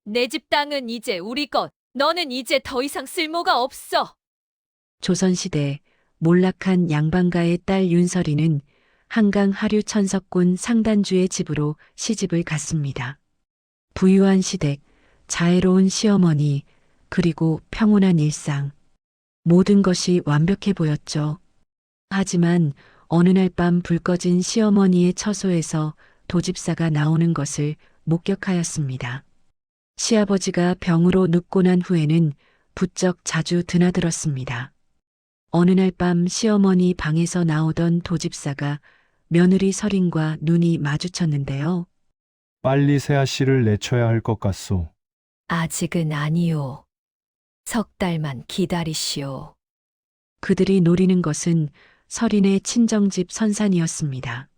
내 집 땅은 이제 우리 것. 너는 이제 더 이상 쓸모가 없어. 조선시대 몰락한 양반가의 딸 윤설이는 한강 하류 천석군 상단주의 집으로 시집을 갔습니다. 부유한 시댁, 자애로운 시어머니, 그리고 평온한 일상. 모든 것이 완벽해 보였죠. 하지만 어느 날 밤 불 꺼진 시어머니의 처소에서 도집사가 나오는 것을 목격하였습니다. 시아버지가 병으로 눕고 난 후에는 부쩍 자주 드나들었습니다. 어느 날 밤 시어머니 방에서 나오던 도집사가 며느리 설인과 눈이 마주쳤는데요. 빨리 새아씨를 내쳐야 할 것 같소. 아직은 아니오. 석 달만 기다리시오. 그들이 노리는 것은 설인의 친정집 선산이었습니다.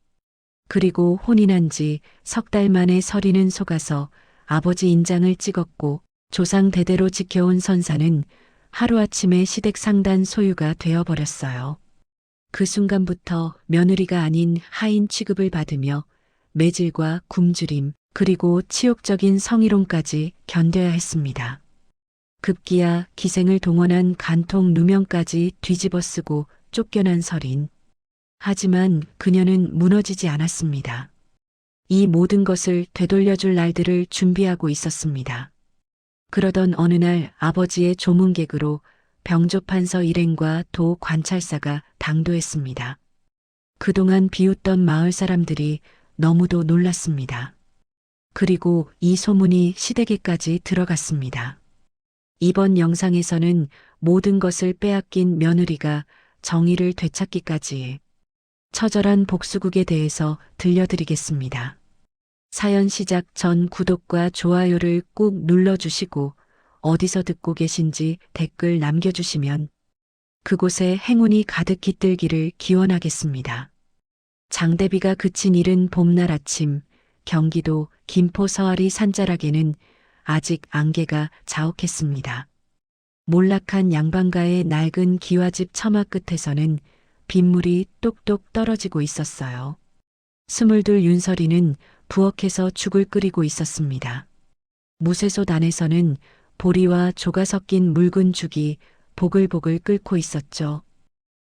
그리고 혼인한 지 석 달 만에 설인은 속아서 아버지 인장을 찍었고 조상 대대로 지켜온 선산은 하루아침에 시댁 상단 소유가 되어버렸어요. 그 순간부터 며느리가 아닌 하인 취급을 받으며 매질과 굶주림 그리고 치욕적인 성희롱까지 견뎌야 했습니다. 급기야 기생을 동원한 간통 누명까지 뒤집어쓰고 쫓겨난 설인. 하지만 그녀는 무너지지 않았습니다. 이 모든 것을 되돌려줄 날들을 준비하고 있었습니다. 그러던 어느 날 아버지의 조문객으로 병조판서 일행과 도 관찰사가 당도했습니다. 그동안 비웃던 마을 사람들이 너무도 놀랐습니다. 그리고 이 소문이 시댁에까지 들어갔습니다. 이번 영상에서는 모든 것을 빼앗긴 며느리가 정의를 되찾기까지 처절한 복수극에 대해서 들려드리겠습니다. 사연 시작 전 구독과 좋아요를 꾹 눌러주시고 어디서 듣고 계신지 댓글 남겨주시면 그곳에 행운이 가득 깃들기를 기원하겠습니다. 장대비가 그친 이른 봄날 아침, 경기도 김포 서아리 산자락에는 아직 안개가 자욱했습니다. 몰락한 양반가의 낡은 기와집 처마 끝에서는 빗물이 똑똑 떨어지고 있었어요. 22 윤설이는 부엌에서 죽을 끓이고 있었습니다. 무쇠솥 안에서는 보리와 조가 섞인 묽은 죽이 보글보글 끓고 있었죠.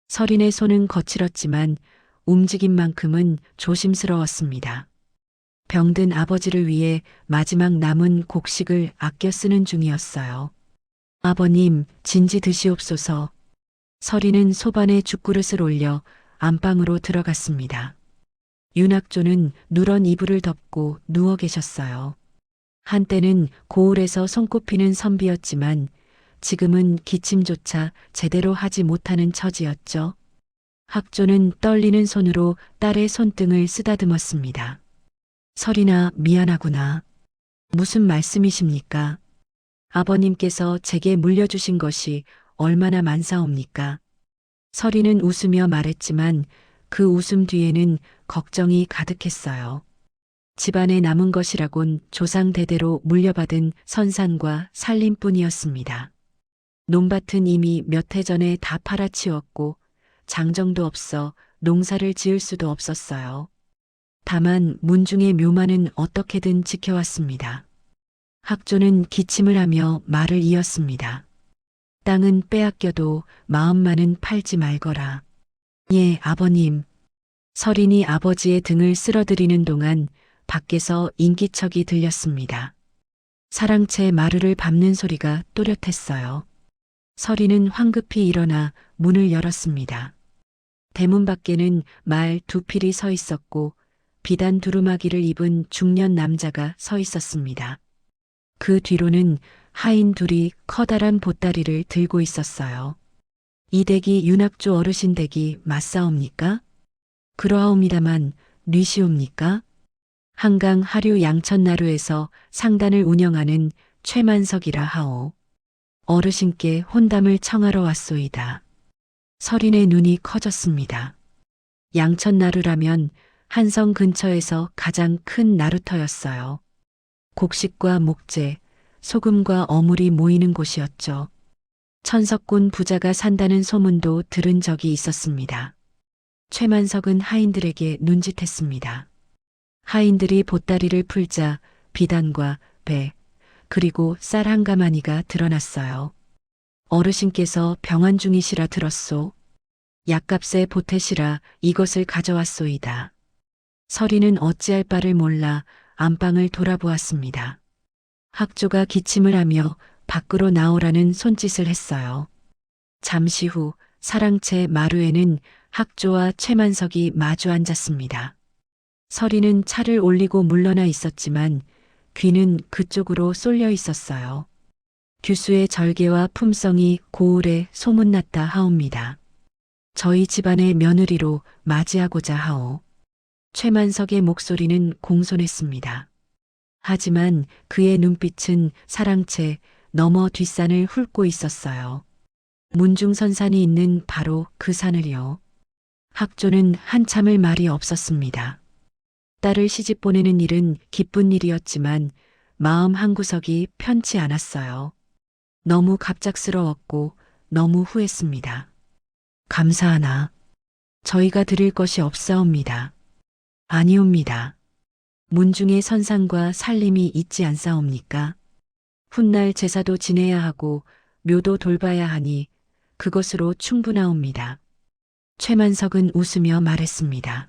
설인의 손은 거칠었지만 움직임만큼은 조심스러웠습니다. 병든 아버지를 위해 마지막 남은 곡식을 아껴 쓰는 중이었어요. 아버님, 진지 드시옵소서. 설이는 소반에 죽그릇을 올려 안방으로 들어갔습니다. 윤학조는 누런 이불을 덮고 누워 계셨어요. 한때는 고을에서 손꼽히는 선비였지만 지금은 기침조차 제대로 하지 못하는 처지였죠. 학조는 떨리는 손으로 딸의 손등을 쓰다듬었습니다. 설이나 미안하구나. 무슨 말씀이십니까? 아버님께서 제게 물려주신 것이 얼마나 많사옵니까? 설이는 웃으며 말했지만 그 웃음 뒤에는 걱정이 가득했어요. 집안에 남은 것이라곤 조상 대대로 물려받은 선산과 살림뿐이었습니다. 논밭은 이미 몇 해 전에 다 팔아치웠고 장정도 없어 농사를 지을 수도 없었어요. 다만 문중의 묘만은 어떻게든 지켜왔습니다. 학조는 기침을 하며 말을 이었습니다. 땅은 빼앗겨도 마음만은 팔지 말거라. 예, 아버님. 설인이 아버지의 등을 쓸어들이는 동안 밖에서 인기척이 들렸습니다. 사랑채 마루를 밟는 소리가 또렷했어요. 설인은 황급히 일어나 문을 열었습니다. 대문 밖에는 말 두 필이 서 있었고 비단 두루마기를 입은 중년 남자가 서 있었습니다. 그 뒤로는 하인 둘이 커다란 보따리를 들고 있었어요. 이 댁이 윤학조 어르신 댁이 맞사옵니까? 그러하옵니다만 뉘시옵니까? 한강 하류 양천나루에서 상단을 운영하는 최만석이라 하오. 어르신께 혼담을 청하러 왔소이다. 설인의 눈이 커졌습니다. 양천나루라면 한성 근처에서 가장 큰 나루터였어요. 곡식과 목재, 소금과 어물이 모이는 곳이었죠. 천석군 부자가 산다는 소문도 들은 적이 있었습니다. 최만석은 하인들에게 눈짓했습니다. 하인들이 보따리를 풀자 비단과 배, 그리고 쌀 한 가마니가 드러났어요. 어르신께서 병환 중이시라 들었소. 약값에 보태시라 이것을 가져왔소이다. 서리는 어찌할 바를 몰라 안방을 돌아보았습니다. 학조가 기침을 하며 밖으로 나오라는 손짓을 했어요. 잠시 후 사랑채 마루에는 학조와 최만석이 마주 앉았습니다. 서리는 차를 올리고 물러나 있었지만 귀는 그쪽으로 쏠려 있었어요. 규수의 절개와 품성이 고을에 소문났다 하옵니다. 저희 집안의 며느리로 맞이하고자 하오. 최만석의 목소리는 공손했습니다. 하지만 그의 눈빛은 사랑채 너머 뒷산을 훑고 있었어요. 문중선산이 있는 바로 그 산을요. 학조는 한참을 말이 없었습니다. 딸을 시집 보내는 일은 기쁜 일이었지만 마음 한구석이 편치 않았어요. 너무 갑작스러웠고 너무 후했습니다. 감사하나 저희가 드릴 것이 없사옵니다. 아니옵니다. 문중의 선상과 살림이 있지 않사옵니까? 훗날 제사도 지내야 하고 묘도 돌봐야 하니 그것으로 충분하옵니다. 최만석은 웃으며 말했습니다.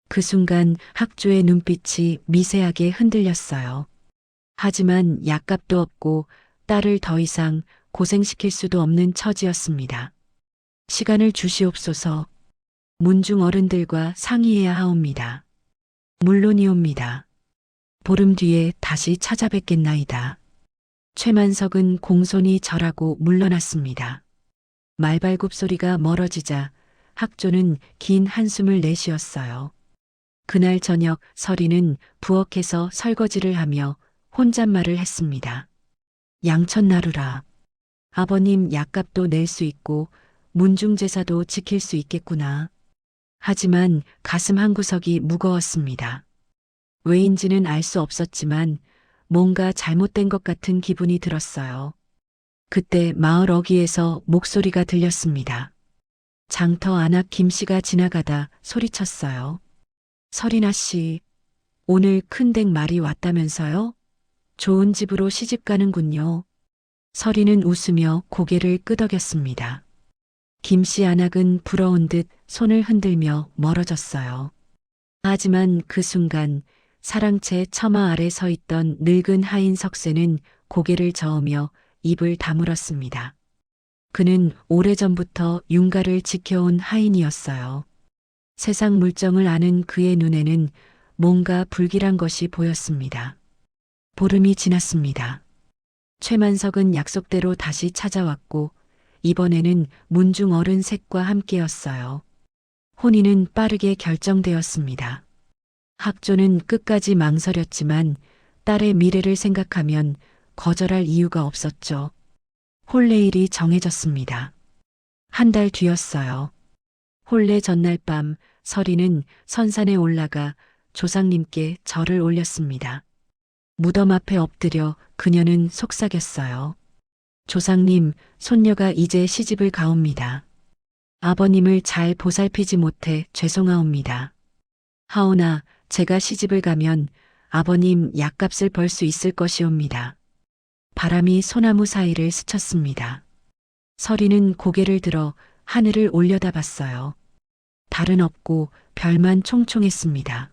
그 순간 학조의 눈빛이 미세하게 흔들렸어요. 하지만 약값도 없고 딸을 더 이상 고생시킬 수도 없는 처지였습니다. 시간을 주시옵소서. 문중 어른들과 상의해야 하옵니다. 물론이옵니다. 보름 뒤에 다시 찾아뵙겠나이다. 최만석은 공손히 절하고 물러났습니다. 말발굽 소리가 멀어지자 학조는 긴 한숨을 내쉬었어요. 그날 저녁 서리는 부엌에서 설거지를 하며 혼잣말을 했습니다. 양천나루라. 아버님 약값도 낼 수 있고 문중제사도 지킬 수 있겠구나. 하지만 가슴 한구석이 무거웠습니다. 왜인지는 알 수 없었지만 뭔가 잘못된 것 같은 기분이 들었어요. 그때 마을 어귀에서 목소리가 들렸습니다. 장터 안앞 김씨가 지나가다 소리쳤어요. 서리나 씨, 오늘 큰댁 말이 왔다면서요? 좋은 집으로 시집 가는군요. 서리는 웃으며 고개를 끄덕였습니다. 김씨 안악은 부러운 듯 손을 흔들며 멀어졌어요. 하지만 그 순간 사랑채 처마 아래 서 있던 늙은 하인 석쇠는 고개를 저으며 입을 다물었습니다. 그는 오래전부터 윤가를 지켜온 하인이었어요. 세상 물정을 아는 그의 눈에는 뭔가 불길한 것이 보였습니다. 보름이 지났습니다. 최만석은 약속대로 다시 찾아왔고 이번에는 문중 어른 셋과 함께였어요. 혼인은 빠르게 결정되었습니다. 학조는 끝까지 망설였지만 딸의 미래를 생각하면 거절할 이유가 없었죠. 혼례일이 정해졌습니다. 한 달 뒤였어요. 혼례 전날 밤 서리는 선산에 올라가 조상님께 절을 올렸습니다. 무덤 앞에 엎드려 그녀는 속삭였어요. 조상님, 손녀가 이제 시집을 가옵니다. 아버님을 잘 보살피지 못해 죄송하옵니다. 하오나 제가 시집을 가면 아버님 약값을 벌 수 있을 것이옵니다. 바람이 소나무 사이를 스쳤습니다. 서리는 고개를 들어 하늘을 올려다봤어요. 달은 없고 별만 총총했습니다.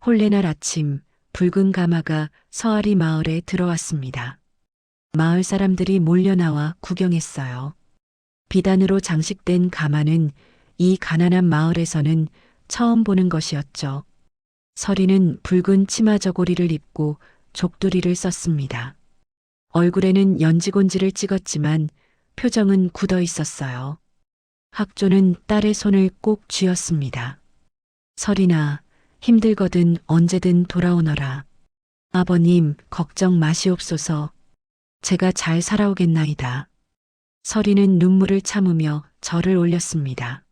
혼례날 아침 붉은 가마가 서아리 마을에 들어왔습니다. 마을 사람들이 몰려나와 구경했어요. 비단으로 장식된 가마는 이 가난한 마을에서는 처음 보는 것이었죠. 서리는 붉은 치마 저고리를 입고 족두리를 썼습니다. 얼굴에는 연지곤지를 찍었지만 표정은 굳어 있었어요. 학조는 딸의 손을 꼭 쥐었습니다. 서리나, 힘들거든 언제든 돌아오너라. 아버님, 걱정 마시옵소서. 제가 잘 살아오겠나이다. 서리는 눈물을 참으며 절을 올렸습니다.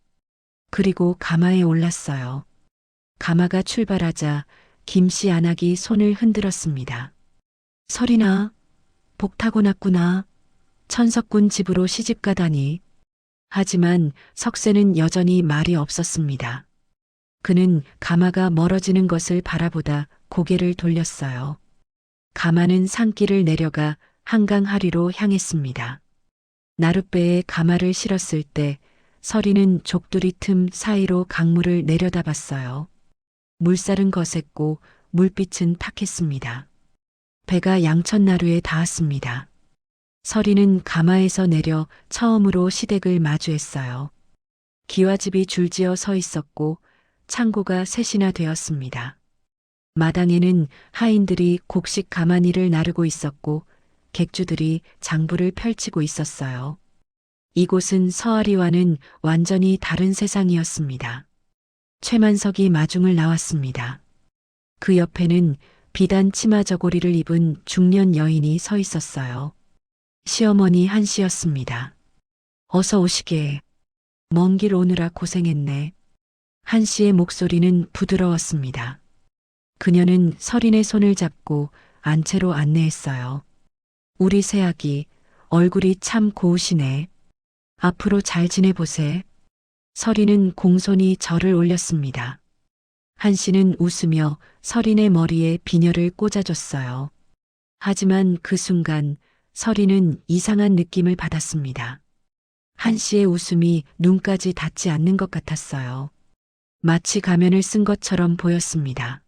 그리고 가마에 올랐어요. 가마가 출발하자 김씨 안악이 손을 흔들었습니다. 서리나, 복 타고났구나. 천석군 집으로 시집 가다니. 하지만 석쇠는 여전히 말이 없었습니다. 그는 가마가 멀어지는 것을 바라보다 고개를 돌렸어요. 가마는 산길을 내려가 한강 하리로 향했습니다. 나룻배에 가마를 실었을 때 서리는 족두리 틈 사이로 강물을 내려다봤어요. 물살은 거셌고 물빛은 탁했습니다. 배가 양천나루에 닿았습니다. 서리는 가마에서 내려 처음으로 시댁을 마주했어요. 기와집이 줄지어 서 있었고 창고가 셋이나 되었습니다. 마당에는 하인들이 곡식 가마니를 나르고 있었고 객주들이 장부를 펼치고 있었어요. 이곳은 서아리와는 완전히 다른 세상이었습니다. 최만석이 마중을 나왔습니다. 그 옆에는 비단 치마 저고리를 입은 중년 여인이 서 있었어요. 시어머니 한씨였습니다. 어서 오시게. 먼 길 오느라 고생했네. 한씨의 목소리는 부드러웠습니다. 그녀는 서린의 손을 잡고 안채로 안내했어요. 우리 새아기, 얼굴이 참 고우시네. 앞으로 잘 지내보세. 서린은 공손히 절을 올렸습니다. 한씨는 웃으며 서린의 머리에 비녀를 꽂아줬어요. 하지만 그 순간 서린은 이상한 느낌을 받았습니다. 한씨의 웃음이 눈까지 닿지 않는 것 같았어요. 마치 가면을 쓴 것처럼 보였습니다.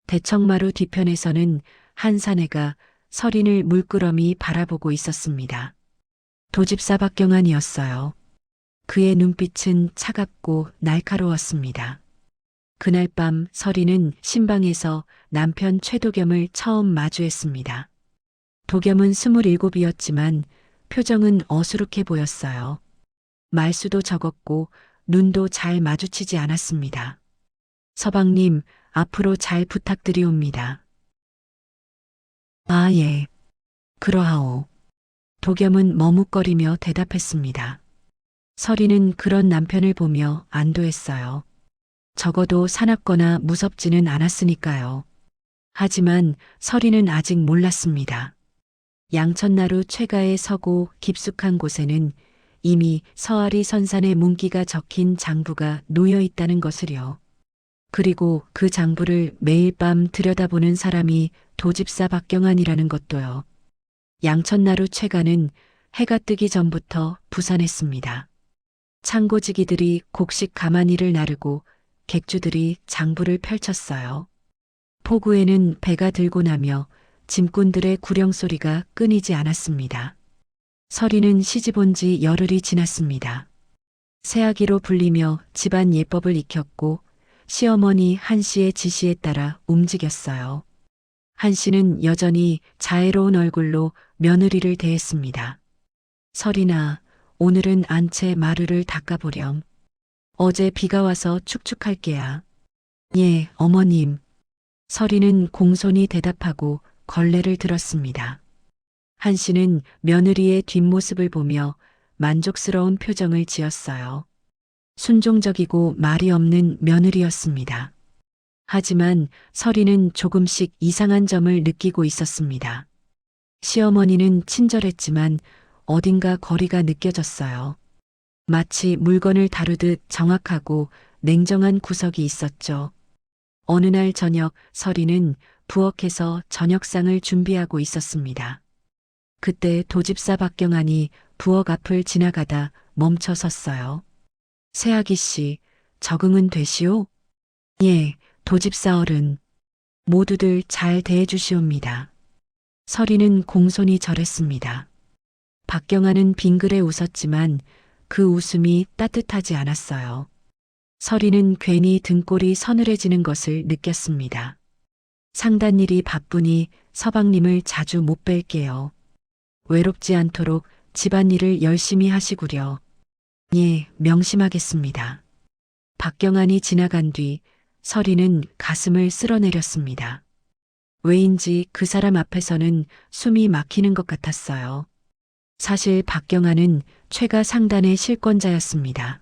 대청마루 뒤편에서는 한 사내가 서린을 물끄러미 바라보고 있었습니다. 도집사 박경환이었어요. 그의 눈빛은 차갑고 날카로웠습니다. 그날 밤 서린은 신방에서 남편 최도겸을 처음 마주했습니다. 도겸은 27이었지만 표정은 어수룩해 보였어요. 말수도 적었고 눈도 잘 마주치지 않았습니다. 서방님, 앞으로 잘 부탁드리옵니다. 아, 예. 그러하오. 도겸은 머뭇거리며 대답했습니다. 서린은 그런 남편을 보며 안도했어요. 적어도 사납거나 무섭지는 않았으니까요. 하지만 서린은 아직 몰랐습니다. 양천나루 최가에 서고 깊숙한 곳에는 이미 서아리 선산의 문기가 적힌 장부가 놓여 있다는 것을요. 그리고 그 장부를 매일 밤 들여다보는 사람이 도집사 박경환이라는 것도요. 양천나루 최가는 해가 뜨기 전부터 부산했습니다. 창고지기들이 곡식 가마니를 나르고 객주들이 장부를 펼쳤어요. 포구에는 배가 들고 나며 짐꾼들의 구령소리가 끊이지 않았습니다. 서리는 시집온 지 열흘이 지났습니다. 새아기로 불리며 집안 예법을 익혔고 시어머니 한씨의 지시에 따라 움직였어요. 한씨는 여전히 자애로운 얼굴로 며느리를 대했습니다. 서리나, 오늘은 안채 마루를 닦아보렴. 어제 비가 와서 축축할 게야. 예, 어머님. 서리는 공손히 대답하고 걸레를 들었습니다. 한씨는 며느리의 뒷모습을 보며 만족스러운 표정을 지었어요. 순종적이고 말이 없는 며느리였습니다. 하지만 서리는 조금씩 이상한 점을 느끼고 있었습니다. 시어머니는 친절했지만 어딘가 거리가 느껴졌어요. 마치 물건을 다루듯 정확하고 냉정한 구석이 있었죠. 어느 날 저녁 서리는 부엌에서 저녁상을 준비하고 있었습니다. 그때 도집사 박경환이 부엌 앞을 지나가다 멈춰 섰어요. 새아기 씨, 적응은 되시오? 예, 도집사 어른. 모두들 잘 대해주시옵니다. 서리는 공손히 절했습니다. 박경환은 빙그레 웃었지만 그 웃음이 따뜻하지 않았어요. 서리는 괜히 등골이 서늘해지는 것을 느꼈습니다. 상단일이 바쁘니 서방님을 자주 못 뵐게요. 외롭지 않도록 집안일을 열심히 하시구려. 예, 명심하겠습니다. 박경환이 지나간 뒤 서리는 가슴을 쓸어내렸습니다. 왜인지 그 사람 앞에서는 숨이 막히는 것 같았어요. 사실 박경환은 최가 상단의 실권자였습니다.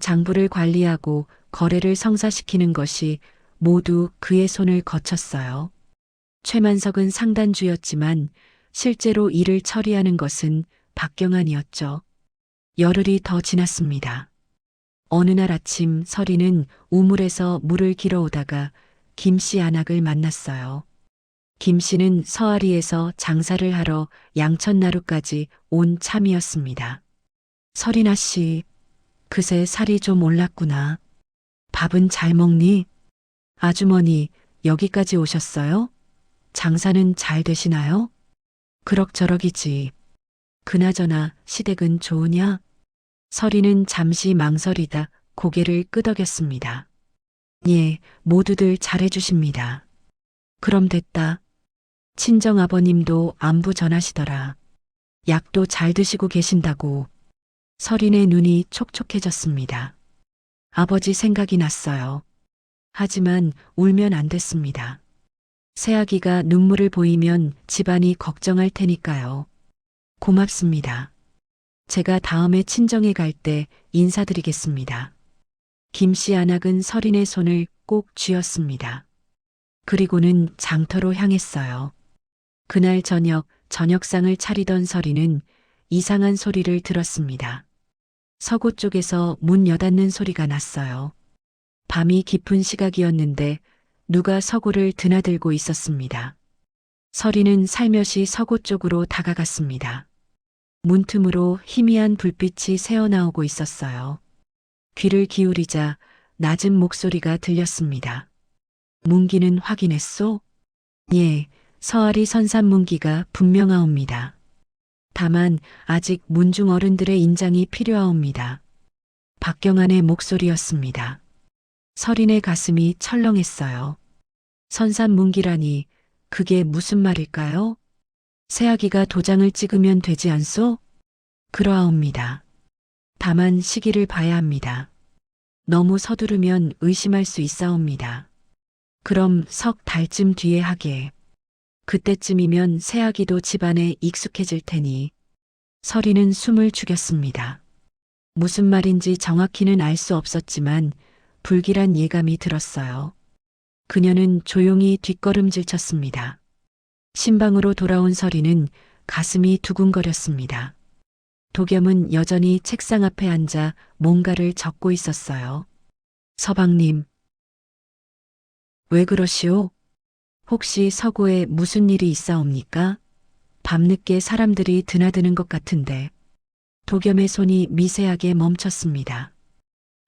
장부를 관리하고 거래를 성사시키는 것이 모두 그의 손을 거쳤어요. 최만석은 상단주였지만 실제로 일을 처리하는 것은 박경환이었죠. 열흘이 더 지났습니다. 어느 날 아침 서리는 우물에서 물을 길어오다가 김씨 안악을 만났어요. 김 씨는 서아리에서 장사를 하러 양천나루까지 온 참이었습니다. 설이나 씨, 그새 살이 좀 올랐구나. 밥은 잘 먹니? 아주머니, 여기까지 오셨어요? 장사는 잘 되시나요? 그럭저럭이지. 그나저나 시댁은 좋으냐? 설이는 잠시 망설이다 고개를 끄덕였습니다. 예, 모두들 잘해주십니다. 그럼 됐다. 친정아버님도 안부 전하시더라. 약도 잘 드시고 계신다고. 설인의 눈이 촉촉해졌습니다. 아버지 생각이 났어요. 하지만 울면 안 됐습니다. 새아기가 눈물을 보이면 집안이 걱정할 테니까요. 고맙습니다. 제가 다음에 친정에 갈 때 인사드리겠습니다. 김씨 안악은 설인의 손을 꼭 쥐었습니다. 그리고는 장터로 향했어요. 그날 저녁 저녁상을 차리던 설이는 이상한 소리를 들었습니다. 서고 쪽에서 문 여닫는 소리가 났어요. 밤이 깊은 시각이었는데 누가 서고를 드나들고 있었습니다. 설이는 살며시 서고 쪽으로 다가갔습니다. 문틈으로 희미한 불빛이 새어나오고 있었어요. 귀를 기울이자 낮은 목소리가 들렸습니다. 문기는 확인했소? 예, 서아리 선산 문기가 분명하옵니다. 다만 아직 문중 어른들의 인장이 필요하옵니다. 박경안의 목소리였습니다. 설인의 가슴이 철렁했어요. 선산 문기라니 그게 무슨 말일까요? 새아기가 도장을 찍으면 되지 않소? 그러하옵니다. 다만 시기를 봐야 합니다. 너무 서두르면 의심할 수 있사옵니다. 그럼 석 달쯤 뒤에 하게. 그때쯤이면 새아기도 집안에 익숙해질 테니. 설이는 숨을 죽였습니다. 무슨 말인지 정확히는 알 수 없었지만 불길한 예감이 들었어요. 그녀는 조용히 뒷걸음질 쳤습니다. 신방으로 돌아온 설이는 가슴이 두근거렸습니다. 도겸은 여전히 책상 앞에 앉아 뭔가를 적고 있었어요. 서방님. 왜 그러시오? 혹시 서고에 무슨 일이 있사옵니까? 밤늦게 사람들이 드나드는 것 같은데. 도겸의 손이 미세하게 멈췄습니다.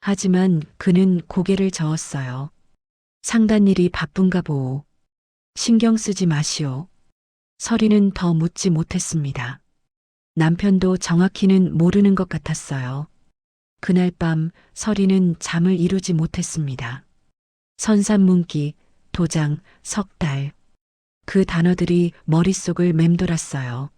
하지만 그는 고개를 저었어요. 상단일이 바쁜가 보오. 신경 쓰지 마시오. 설이는 더 묻지 못했습니다. 남편도 정확히는 모르는 것 같았어요. 그날 밤 설이는 잠을 이루지 못했습니다. 선산문기, 도장, 석달. 그 단어들이 머릿속을 맴돌았어요.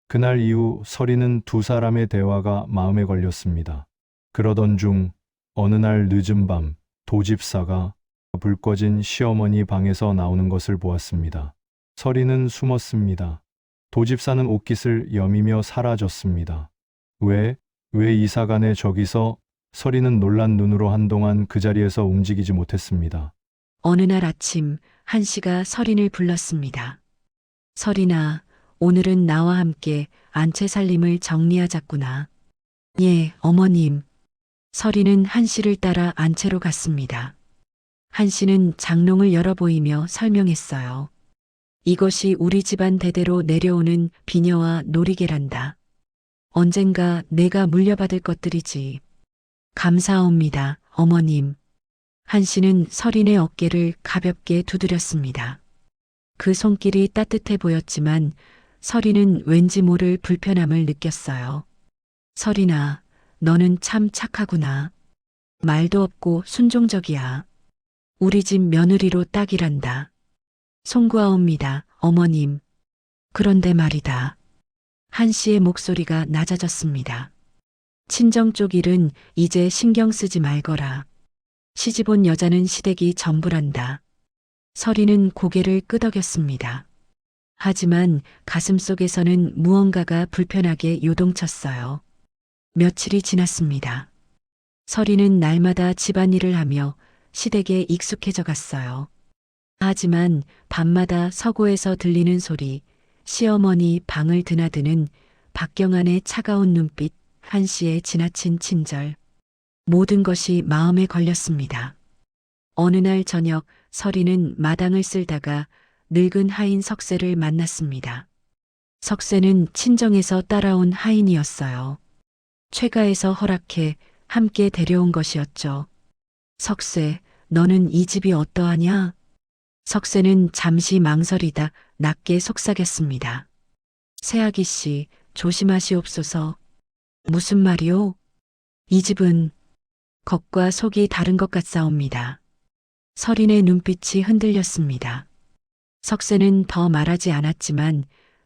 그날 이후 설이는 두 사람의 대화가 마음에 걸렸습니다. 그러던 중 어느 날 늦은 밤 도집사가 불 꺼진 시어머니 방에서 나오는 것을 보았습니다. 설이는 숨었습니다. 도집사는 옷깃을 여미며 사라졌습니다. 왜 이사가네 저기서? 설이는 놀란 눈으로 한동안 그 자리에서 움직이지 못했습니다. 어느 날 아침 한씨가 설인을 불렀습니다. 설인아, 오늘은 나와 함께 안채 살림을 정리하자꾸나. 예, 어머님. 설인은 한씨를 따라 안채로 갔습니다. 한씨는 장롱을 열어 보이며 설명했어요. 이것이 우리 집안 대대로 내려오는 비녀와 놀이개란다. 언젠가 내가 물려받을 것들이지. 감사합니다, 어머님. 한씨는 설인의 어깨를 가볍게 두드렸습니다. 그 손길이 따뜻해 보였지만 설인은 왠지 모를 불편함을 느꼈어요. 설인아, 너는 참 착하구나. 말도 없고 순종적이야. 우리 집 며느리로 딱이란다. 송구하옵니다, 어머님. 그런데 말이다. 한씨의 목소리가 낮아졌습니다. 친정 쪽 일은 이제 신경 쓰지 말거라. 시집온 여자는 시댁이 전부란다. 설이는 고개를 끄덕였습니다. 하지만 가슴속에서는 무언가가 불편하게 요동쳤어요. 며칠이 지났습니다. 설이는 날마다 집안일을 하며 시댁에 익숙해져 갔어요. 하지만 밤마다 서고에서 들리는 소리, 시어머니 방을 드나드는 박경안의 차가운 눈빛, 한씨의 지나친 친절. 모든 것이 마음에 걸렸습니다. 어느 날 저녁 설이는 마당을 쓸다가 늙은 하인 석세를 만났습니다. 석세는 친정에서 따라온 하인이었어요. 최가에서 허락해 함께 데려온 것이었죠. 석세, 너는 이 집이 어떠하냐? 석세는 잠시 망설이다 낮게 속삭였습니다. 새아기 씨, 조심하시옵소서. 무슨 말이오? 이 집은 겉과 속이 다른 것 같사옵니다. 설인의 눈빛이 흔들렸습니다. 석세는 더 말하지 않았지만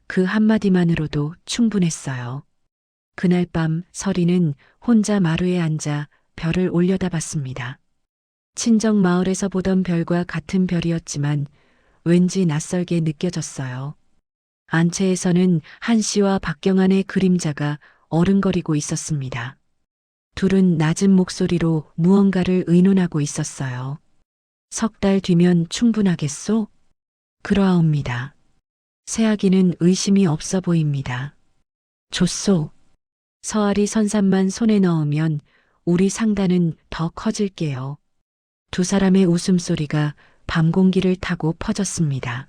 그 한마디만으로도 충분했어요. 그날 밤 설인은 혼자 마루에 앉아 별을 올려다봤습니다. 친정 마을에서 보던 별과 같은 별이었지만 왠지 낯설게 느껴졌어요. 안채에서는 한씨와 박경환의 그림자가 어른거리고 있었습니다. 둘은 낮은 목소리로 무언가를 의논하고 있었어요. 석 달 뒤면 충분하겠소? 그러하옵니다. 새아기는 의심이 없어 보입니다. 좋소. 서아리 선산만 손에 넣으면 우리 상단은 더 커질게요. 두 사람의 웃음소리가 밤 공기를 타고 퍼졌습니다.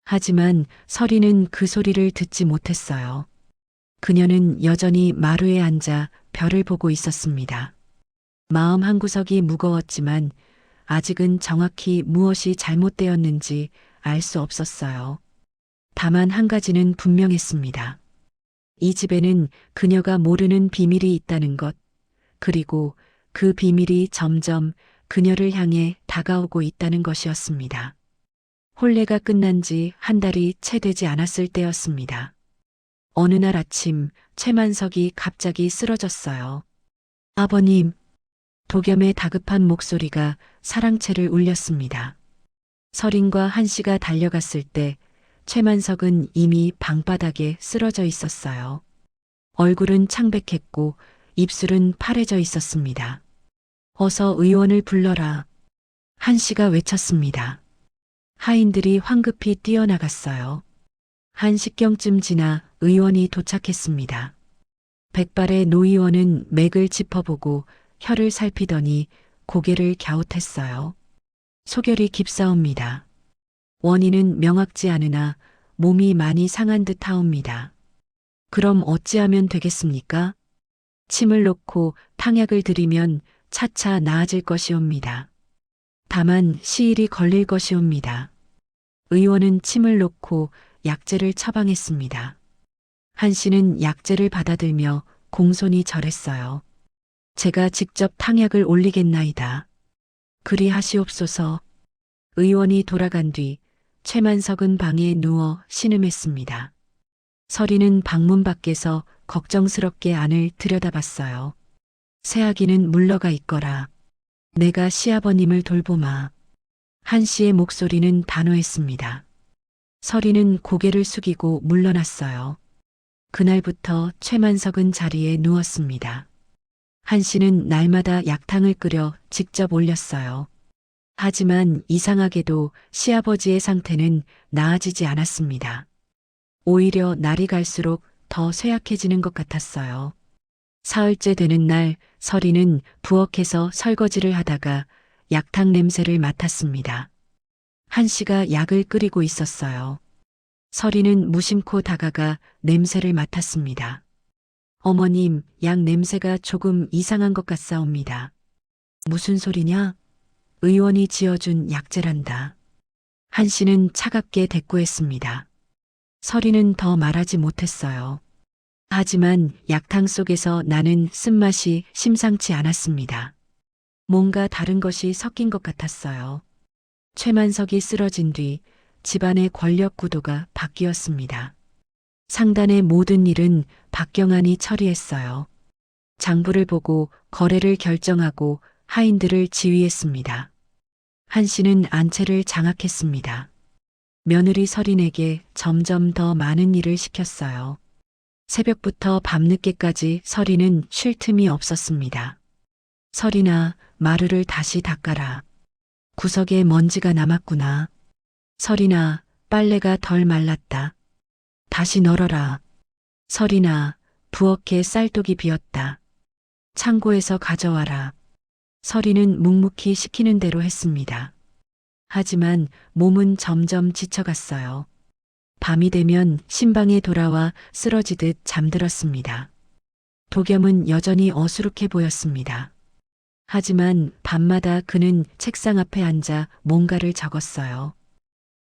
하지만 설이는 그 소리를 듣지 못했어요. 그녀는 여전히 마루에 앉아 별을 보고 있었습니다. 마음 한구석이 무거웠지만 아직은 정확히 무엇이 잘못되었는지 알 수 없었어요. 다만 한 가지는 분명했습니다. 이 집에는 그녀가 모르는 비밀이 있다는 것, 그리고 그 비밀이 점점 그녀를 향해 다가오고 있다는 것이었습니다. 혼례가 끝난 지 한 달이 채 되지 않았을 때였습니다. 어느 날 아침 최만석이 갑자기 쓰러졌어요. 아버님, 도겸의 다급한 목소리가 사랑채를 울렸습니다. 설인과 한씨가 달려갔을 때 최만석은 이미 방바닥에 쓰러져 있었어요. 얼굴은 창백했고 입술은 파래져 있었습니다. 어서 의원을 불러라. 한씨가 외쳤습니다. 하인들이 황급히 뛰어나갔어요. 1시경쯤 지나 의원이 도착했습니다. 백발의 노의원은 맥을 짚어보고 혀를 살피더니 고개를 갸웃했어요. 소결이 깊사옵니다. 원인은 명확지 않으나 몸이 많이 상한 듯 하옵니다. 그럼 어찌하면 되겠습니까? 침을 놓고 탕약을 들이면 차차 나아질 것이옵니다. 다만 시일이 걸릴 것이옵니다. 의원은 침을 놓고 약재를 처방했습니다. 한씨는 약재를 받아들며 공손히 절했어요. 제가 직접 탕약을 올리겠나이다. 그리 하시옵소서. 의원이 돌아간 뒤 최만석은 방에 누워 신음했습니다. 설이는 방문 밖에서 걱정스럽게 안을 들여다봤어요. 새아기는 물러가 있거라. 내가 시아버님을 돌보마. 한씨의 목소리는 단호했습니다. 설이는 고개를 숙이고 물러났어요. 그날부터 최만석은 자리에 누웠습니다. 한씨는 날마다 약탕을 끓여 직접 올렸어요. 하지만 이상하게도 시아버지의 상태는 나아지지 않았습니다. 오히려 날이 갈수록 더 쇠약해지는 것 같았어요. 사흘째 되는 날 설이는 부엌에서 설거지를 하다가 약탕 냄새를 맡았습니다. 한씨가 약을 끓이고 있었어요. 설이는 무심코 다가가 냄새를 맡았습니다. 어머님, 약 냄새가 조금 이상한 것 같사옵니다. 무슨 소리냐? 의원이 지어준 약재란다. 한씨는 차갑게 대꾸했습니다. 설이는 더 말하지 못했어요. 하지만 약탕 속에서 나는 쓴맛이 심상치 않았습니다. 뭔가 다른 것이 섞인 것 같았어요. 최만석이 쓰러진 뒤 집안의 권력 구도가 바뀌었습니다. 상단의 모든 일은 박경환이 처리했어요. 장부를 보고 거래를 결정하고 하인들을 지휘했습니다. 한씨는 안채를 장악했습니다. 며느리 설인에게 점점 더 많은 일을 시켰어요. 새벽부터 밤늦게까지 설이는 쉴 틈이 없었습니다. 설이나 마루를 다시 닦아라. 구석에 먼지가 남았구나. 설이나 빨래가 덜 말랐다. 다시 널어라. 설이나 부엌에 쌀독이 비었다. 창고에서 가져와라. 설이는 묵묵히 시키는 대로 했습니다. 하지만 몸은 점점 지쳐갔어요. 밤이 되면 신방에 돌아와 쓰러지듯 잠들었습니다. 도겸은 여전히 어수룩해 보였습니다. 하지만 밤마다 그는 책상 앞에 앉아 뭔가를 적었어요.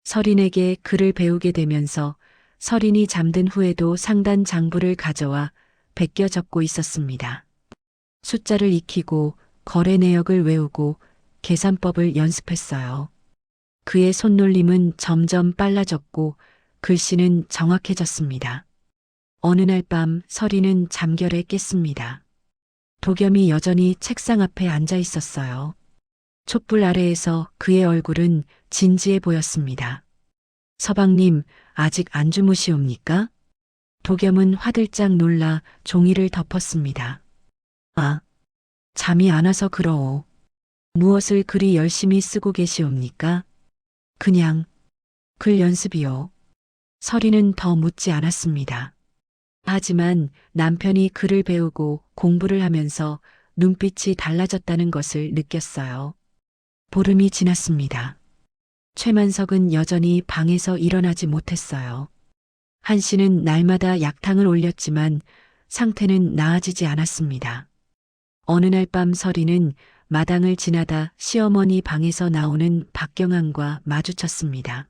서린에게 글을 배우게 되면서 서린이 잠든 후에도 상단 장부를 가져와 베껴 적고 있었습니다. 숫자를 익히고 거래 내역을 외우고 계산법을 연습했어요. 그의 손놀림은 점점 빨라졌고 글씨는 정확해졌습니다. 어느 날 밤 서린은 잠결에 깼습니다. 도겸이 여전히 책상 앞에 앉아 있었어요. 촛불 아래에서 그의 얼굴은 진지해 보였습니다. 서방님, 아직 안 주무시옵니까? 도겸은 화들짝 놀라 종이를 덮었습니다. 아, 잠이 안 와서 그러오. 무엇을 그리 열심히 쓰고 계시옵니까? 그냥 글 연습이요. 서린은 더 묻지 않았습니다. 하지만 남편이 글을 배우고 공부를 하면서 눈빛이 달라졌다는 것을 느꼈어요. 보름이 지났습니다. 최만석은 여전히 방에서 일어나지 못했어요. 한 씨는 날마다 약탕을 올렸지만 상태는 나아지지 않았습니다. 어느 날 밤 서린은 마당을 지나다 시어머니 방에서 나오는 박경환과 마주쳤습니다.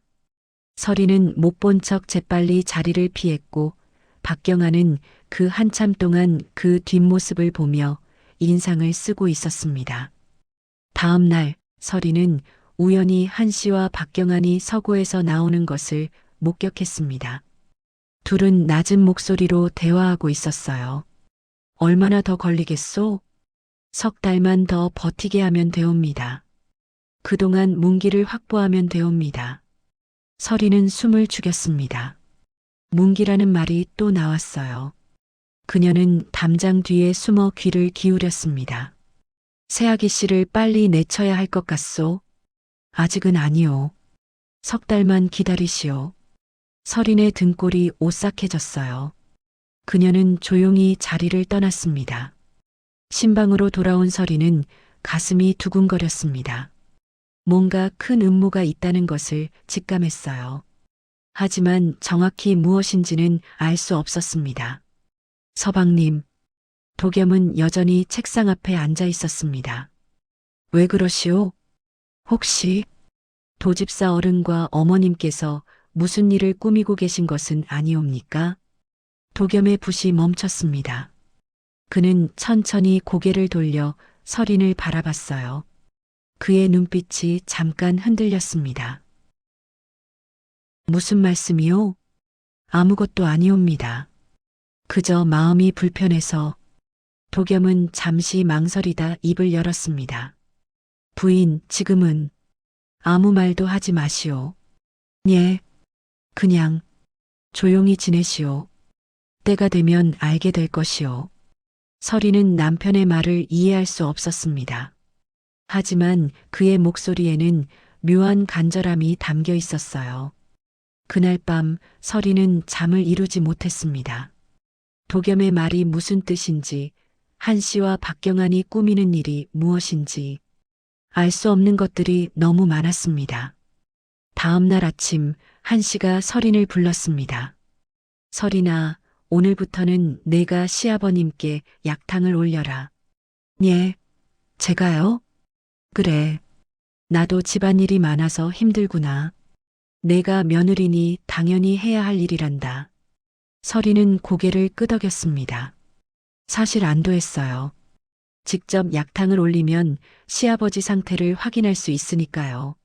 서린은 못 본 척 재빨리 자리를 피했고 박경환은 그 한참 동안 그 뒷모습을 보며 인상을 쓰고 있었습니다. 다음 날 서린은 우연히 한 씨와 박경환이 서고에서 나오는 것을 목격했습니다. 둘은 낮은 목소리로 대화하고 있었어요. 얼마나 더 걸리겠소? 석 달만 더 버티게 하면 되옵니다. 그동안 문기를 확보하면 되옵니다. 서린은 숨을 죽였습니다. 문기라는 말이 또 나왔어요. 그녀는 담장 뒤에 숨어 귀를 기울였습니다. 새아기 씨를 빨리 내쳐야 할 것 같소? 아직은 아니오. 석 달만 기다리시오. 서린의 등골이 오싹해졌어요. 그녀는 조용히 자리를 떠났습니다. 신방으로 돌아온 서린은 가슴이 두근거렸습니다. 뭔가 큰 음모가 있다는 것을 직감했어요. 하지만 정확히 무엇인지는 알 수 없었습니다. 서방님, 도겸은 여전히 책상 앞에 앉아 있었습니다. 왜 그러시오? 혹시 도집사 어른과 어머님께서 무슨 일을 꾸미고 계신 것은 아니옵니까? 도겸의 붓이 멈췄습니다. 그는 천천히 고개를 돌려 서린을 바라봤어요. 그의 눈빛이 잠깐 흔들렸습니다. 무슨 말씀이요? 아무것도 아니옵니다. 그저 마음이 불편해서. 도겸은 잠시 망설이다 입을 열었습니다. 부인, 지금은 아무 말도 하지 마시오. 예, 그냥 조용히 지내시오. 때가 되면 알게 될 것이오. 서린은 남편의 말을 이해할 수 없었습니다. 하지만 그의 목소리에는 묘한 간절함이 담겨 있었어요. 그날 밤 서린은 잠을 이루지 못했습니다. 도겸의 말이 무슨 뜻인지, 한 씨와 박경환이 꾸미는 일이 무엇인지 알 수 없는 것들이 너무 많았습니다. 다음 날 아침 한 씨가 서린을 불렀습니다. 서린아, 오늘부터는 내가 시아버님께 약탕을 올려라. 예, 제가요? 그래. 나도 집안일이 많아서 힘들구나. 내가 며느리니 당연히 해야 할 일이란다. 서린은 고개를 끄덕였습니다. 사실 안도했어요. 직접 약탕을 올리면 시아버지 상태를 확인할 수 있으니까요.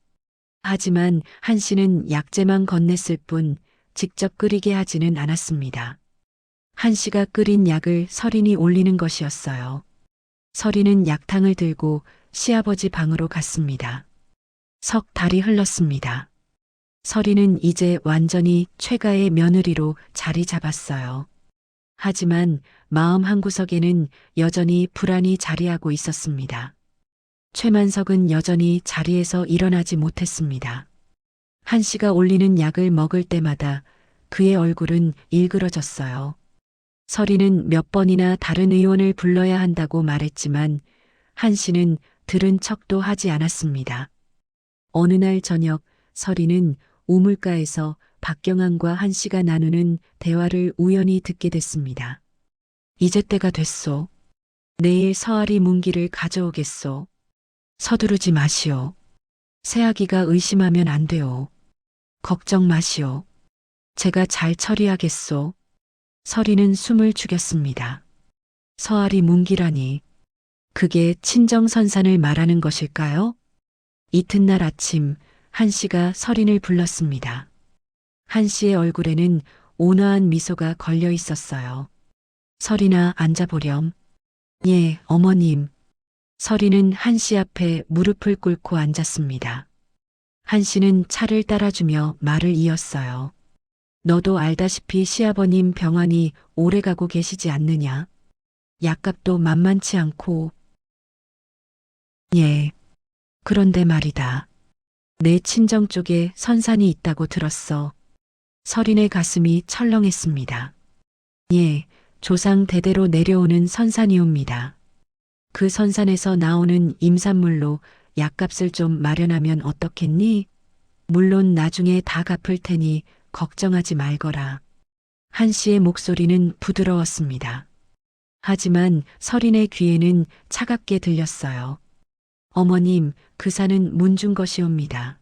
하지만 한 씨는 약재만 건넸을 뿐 직접 끓이게 하지는 않았습니다. 한 씨가 끓인 약을 서린이 올리는 것이었어요. 서린은 약탕을 들고 시아버지 방으로 갔습니다. 석 달이 흘렀습니다. 서린은 이제 완전히 최가의 며느리로 자리 잡았어요. 하지만 마음 한구석에는 여전히 불안이 자리하고 있었습니다. 최만석은 여전히 자리에서 일어나지 못했습니다. 한 씨가 올리는 약을 먹을 때마다 그의 얼굴은 일그러졌어요. 서린은 몇 번이나 다른 의원을 불러야 한다고 말했지만 한 씨는 들은 척도 하지 않았습니다. 어느 날 저녁 서리는 우물가에서 박경환과 한씨가 나누는 대화를 우연히 듣게 됐습니다. 이제 때가 됐소. 내일 서아리 문기를 가져오겠소. 서두르지 마시오. 새아기가 의심하면 안 돼요. 걱정 마시오. 제가 잘 처리하겠소. 서리는 숨을 죽였습니다. 서아리 문기라니. 그게 친정선산을 말하는 것일까요? 이튿날 아침 한씨가 서린을 불렀습니다. 한씨의 얼굴에는 온화한 미소가 걸려 있었어요. 서린아, 앉아보렴. 예, 어머님. 서린은 한씨 앞에 무릎을 꿇고 앉았습니다. 한씨는 차를 따라주며 말을 이었어요. 너도 알다시피 시아버님 병환이 오래 가고 계시지 않느냐. 약값도 만만치 않고. 예. 그런데 말이다. 내 친정 쪽에 선산이 있다고 들었어. 서린의 가슴이 철렁했습니다. 예, 조상 대대로 내려오는 선산이옵니다. 그 선산에서 나오는 임산물로 약값을 좀 마련하면 어떻겠니? 물론 나중에 다 갚을 테니 걱정하지 말거라. 한씨의 목소리는 부드러웠습니다. 하지만 서린의 귀에는 차갑게 들렸어요. 어머님, 그 산은 문중 것이옵니다.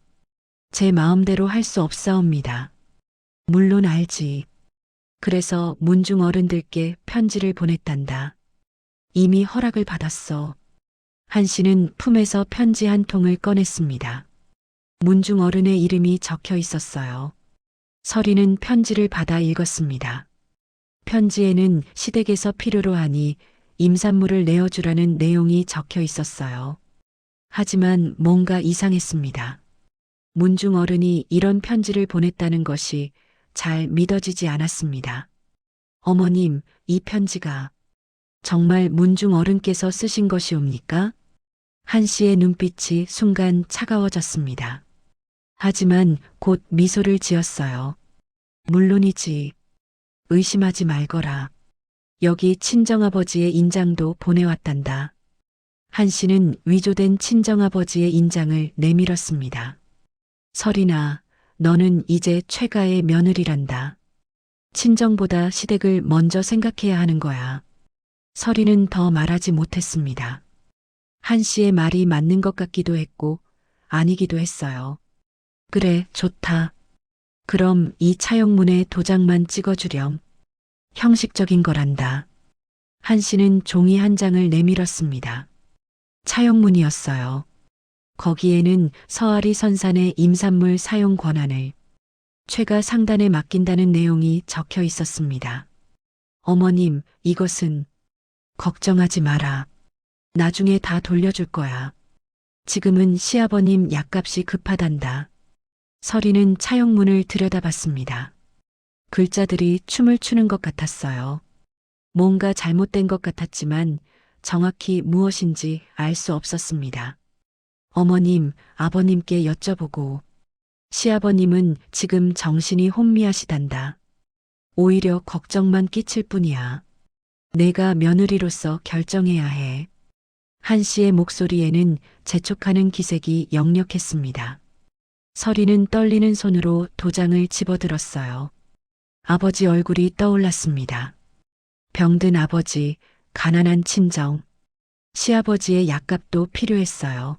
제 마음대로 할 수 없사옵니다. 물론 알지. 그래서 문중 어른들께 편지를 보냈단다. 이미 허락을 받았어. 한씨는 품에서 편지 한 통을 꺼냈습니다. 문중 어른의 이름이 적혀 있었어요. 서린은 편지를 받아 읽었습니다. 편지에는 시댁에서 필요로 하니 임산물을 내어주라는 내용이 적혀 있었어요. 하지만 뭔가 이상했습니다. 문중 어른이 이런 편지를 보냈다는 것이 잘 믿어지지 않았습니다. 어머님, 이 편지가 정말 문중 어른께서 쓰신 것이옵니까? 한씨의 눈빛이 순간 차가워졌습니다. 하지만 곧 미소를 지었어요. 물론이지. 의심하지 말거라. 여기 친정아버지의 인장도 보내왔단다. 한씨는 위조된 친정아버지의 인장을 내밀었습니다. 서린아, 너는 이제 최가의 며느리란다. 친정보다 시댁을 먼저 생각해야 하는 거야. 서린은 더 말하지 못했습니다. 한씨의 말이 맞는 것 같기도 했고 아니기도 했어요. 그래, 좋다. 그럼 이 차용문에 도장만 찍어주렴. 형식적인 거란다. 한씨는 종이 한 장을 내밀었습니다. 차용문이었어요. 거기에는 서아리 선산의 임산물 사용 권한을 최가 상단에 맡긴다는 내용이 적혀 있었습니다. 어머님, 이것은 걱정하지 마라. 나중에 다 돌려줄 거야. 지금은 시아버님 약값이 급하단다. 서리는 차용문을 들여다봤습니다. 글자들이 춤을 추는 것 같았어요. 뭔가 잘못된 것 같았지만 정확히 무엇인지 알 수 없었습니다. 어머님, 아버님께 여쭤보고. 시아버님은 지금 정신이 혼미하시단다. 오히려 걱정만 끼칠 뿐이야. 내가 며느리로서 결정해야 해. 한씨의 목소리에는 재촉하는 기색이 역력했습니다. 서리는 떨리는 손으로 도장을 집어들었어요. 아버지 얼굴이 떠올랐습니다. 병든 아버지, 가난한 친정, 시아버지의 약값도 필요했어요.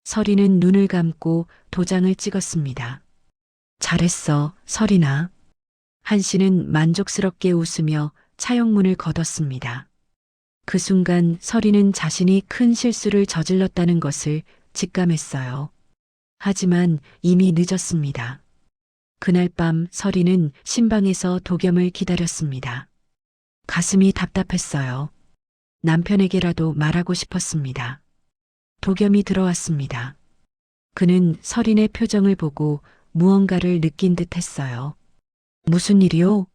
서리는 눈을 감고 도장을 찍었습니다. 잘했어, 서리나. 한씨는 만족스럽게 웃으며 차용문을 걷었습니다. 그 순간 서리는 자신이 큰 실수를 저질렀다는 것을 직감했어요. 하지만 이미 늦었습니다. 그날 밤 서리는 신방에서 도겸을 기다렸습니다. 가슴이 답답했어요. 남편에게라도 말하고 싶었습니다. 도겸이 들어왔습니다. 그는 서린의 표정을 보고 무언가를 느낀 듯 했어요. 무슨 일이요?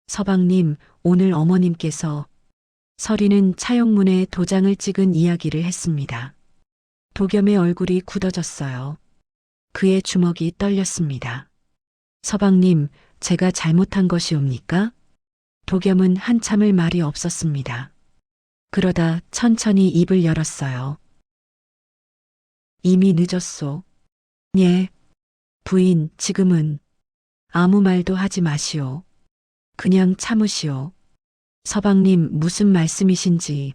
서방님, 오늘 어머님께서. 서린은 차용문에 도장을 찍은 이야기를 했습니다. 도겸의 얼굴이 굳어졌어요. 그의 주먹이 떨렸습니다. 서방님, 제가 잘못한 것이옵니까? 도겸은 한참을 말이 없었습니다. 그러다 천천히 입을 열었어요. 이미 늦었소. 예. 부인, 지금은 아무 말도 하지 마시오. 그냥 참으시오. 서방님 무슨 말씀이신지.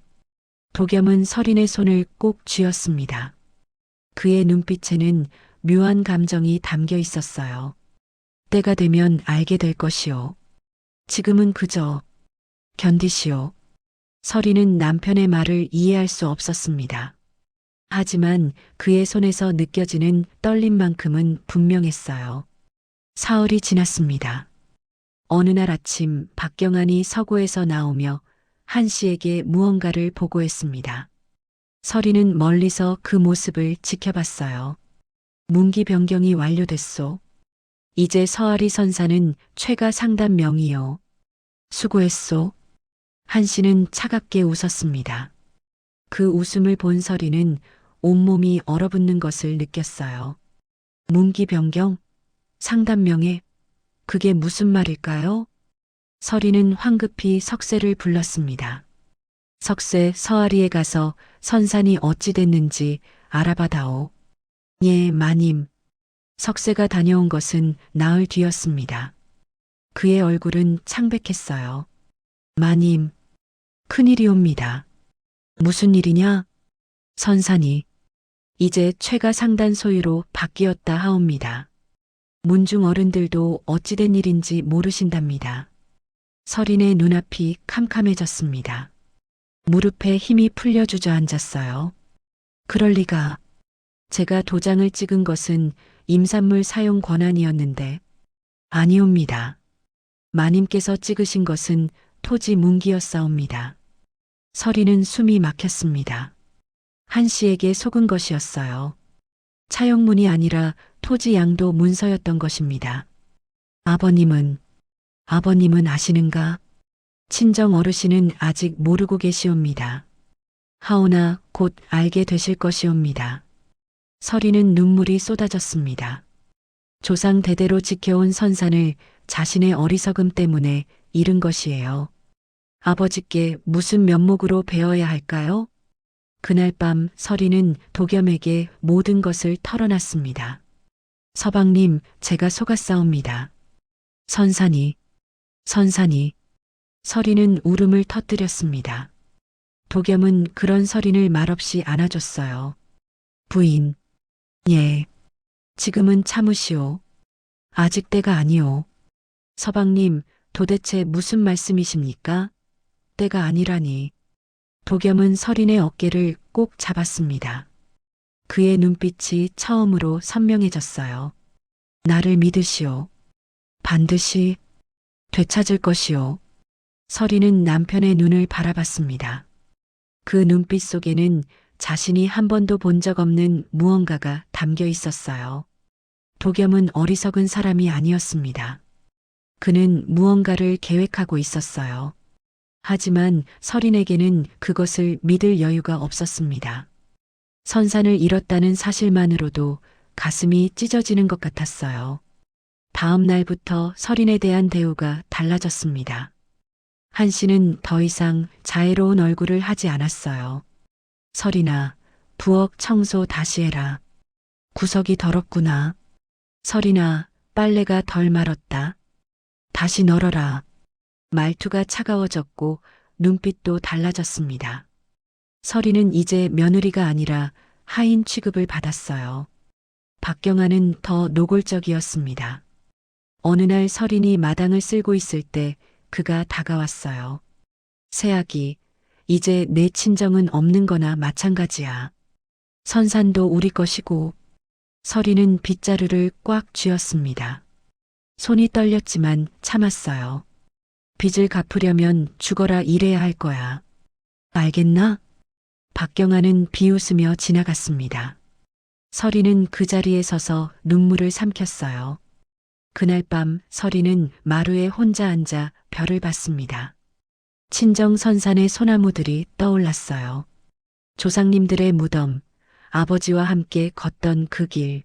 도겸은 서린의 손을 꼭 쥐었습니다. 그의 눈빛에는 묘한 감정이 담겨 있었어요. 때가 되면 알게 될 것이오. 지금은 그저 견디시오. 서린은 남편의 말을 이해할 수 없었습니다. 하지만 그의 손에서 느껴지는 떨림만큼은 분명했어요. 사흘이 지났습니다. 어느 날 아침 박경환이 서고에서 나오며 한 씨에게 무언가를 보고했습니다. 서린은 멀리서 그 모습을 지켜봤어요. 문기 변경이 완료됐소. 이제 서아리 선사는 최가 상단 명이요. 수고했소. 한 씨는 차갑게 웃었습니다. 그 웃음을 본 서린은 온몸이 얼어붙는 것을 느꼈어요. 문기 변경? 상단 명예? 그게 무슨 말일까요? 서린은 황급히 석쇠를 불렀습니다. 석쇠, 서아리에 가서 선산이 어찌 됐는지 알아봐다오. 예, 마님. 석쇠가 다녀온 것은 나흘 뒤였습니다. 그의 얼굴은 창백했어요. 마님, 큰일이옵니다. 무슨 일이냐? 선산이 이제 최가 상단 소유로 바뀌었다 하옵니다. 문중 어른들도 어찌된 일인지 모르신답니다. 서린의 눈앞이 캄캄해졌습니다. 무릎에 힘이 풀려 주저앉았어요. 그럴 리가. 제가 도장을 찍은 것은 임산물 사용 권한이었는데 아니옵니다. 마님께서 찍으신 것은 토지 문기였사옵니다. 서린은 숨이 막혔습니다. 한 씨에게 속은 것이었어요. 차용문이 아니라 토지 양도 문서였던 것입니다. 아버님은 아시는가? 친정 어르신은 아직 모르고 계시옵니다. 하오나 곧 알게 되실 것이옵니다. 서린은 눈물이 쏟아졌습니다. 조상 대대로 지켜온 선산을 자신의 어리석음 때문에 잃은 것이에요. 아버지께 무슨 면목으로 배워야 할까요? 그날 밤 서린은 도겸에게 모든 것을 털어놨습니다. 서방님, 제가 속았사옵니다. 선산이. 서린은 울음을 터뜨렸습니다. 도겸은 그런 서린을 말없이 안아줬어요. 부인. 예. 지금은 참으시오. 아직 때가 아니오. 서방님, 도대체 무슨 말씀이십니까? 때가 아니라니. 도겸은 서린의 어깨를 꼭 잡았습니다. 그의 눈빛이 처음으로 선명해졌어요. 나를 믿으시오. 반드시 되찾을 것이오. 서린은 남편의 눈을 바라봤습니다. 그 눈빛 속에는 자신이 한 번도 본 적 없는 무언가가 담겨 있었어요. 도겸은 어리석은 사람이 아니었습니다. 그는 무언가를 계획하고 있었어요. 하지만 서린에게는 그것을 믿을 여유가 없었습니다. 선산을 잃었다는 사실만으로도 가슴이 찢어지는 것 같았어요. 다음 날부터 서린에 대한 대우가 달라졌습니다. 한 씨는 더 이상 자애로운 얼굴을 하지 않았어요. 서린아, 부엌 청소 다시 해라. 구석이 더럽구나. 서린아, 빨래가 덜 말았다. 다시 널어라. 말투가 차가워졌고 눈빛도 달라졌습니다. 서린은 이제 며느리가 아니라 하인 취급을 받았어요. 박경아는 더 노골적이었습니다. 어느 날 서린이 마당을 쓸고 있을 때 그가 다가왔어요. 새아기, 이제 내 친정은 없는 거나 마찬가지야. 선산도 우리 것이고. 서린은 빗자루를 꽉 쥐었습니다. 손이 떨렸지만 참았어요. 빚을 갚으려면 죽어라 일해야 할 거야. 알겠나? 박경아는 비웃으며 지나갔습니다. 서린은 그 자리에 서서 눈물을 삼켰어요. 그날 밤 서린은 마루에 혼자 앉아 별을 봤습니다. 친정 선산의 소나무들이 떠올랐어요. 조상님들의 무덤, 아버지와 함께 걷던 그 길.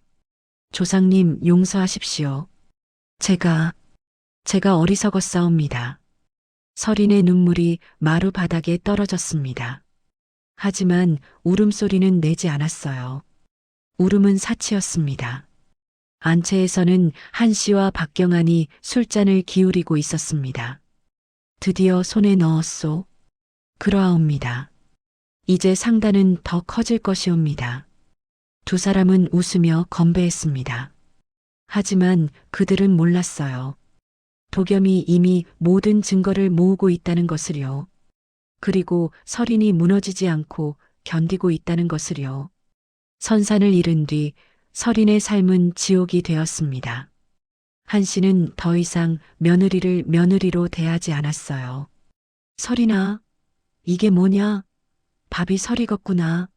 조상님 용서하십시오. 제가 어리석었사옵니다. 서린의 눈물이 마루 바닥에 떨어졌습니다. 하지만 울음소리는 내지 않았어요. 울음은 사치였습니다. 안채에서는 한 씨와 박경환이 술잔을 기울이고 있었습니다. 드디어 손에 넣었소. 그러하옵니다. 이제 상단은 더 커질 것이옵니다. 두 사람은 웃으며 건배했습니다. 하지만 그들은 몰랐어요. 도겸이 이미 모든 증거를 모으고 있다는 것을요. 그리고 설인이 무너지지 않고 견디고 있다는 것을요. 선산을 잃은 뒤 설인의 삶은 지옥이 되었습니다. 한 씨는 더 이상 며느리를 며느리로 대하지 않았어요. 설인아, 이게 뭐냐? 밥이 설익었구나.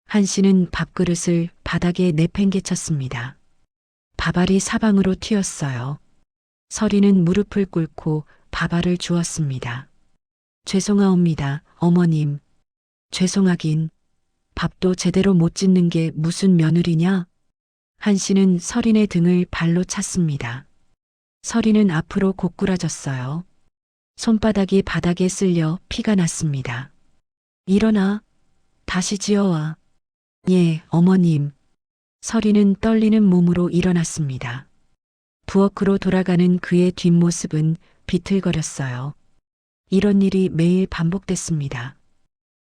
한 씨는 밥그릇을 바닥에 내팽개쳤습니다. 밥알이 사방으로 튀었어요. 설이는 무릎을 꿇고 밥알을 주었습니다. 죄송하옵니다, 어머님. 죄송하긴. 밥도 제대로 못 짓는 게 무슨 며느리냐? 한 씨는 설인의 등을 발로 찼습니다. 설이는 앞으로 고꾸라졌어요. 손바닥이 바닥에 쓸려 피가 났습니다. 일어나. 다시 지어와. 예, 어머님. 설이는 떨리는 몸으로 일어났습니다. 부엌으로 돌아가는 그의 뒷모습은 비틀거렸어요. 이런 일이 매일 반복됐습니다.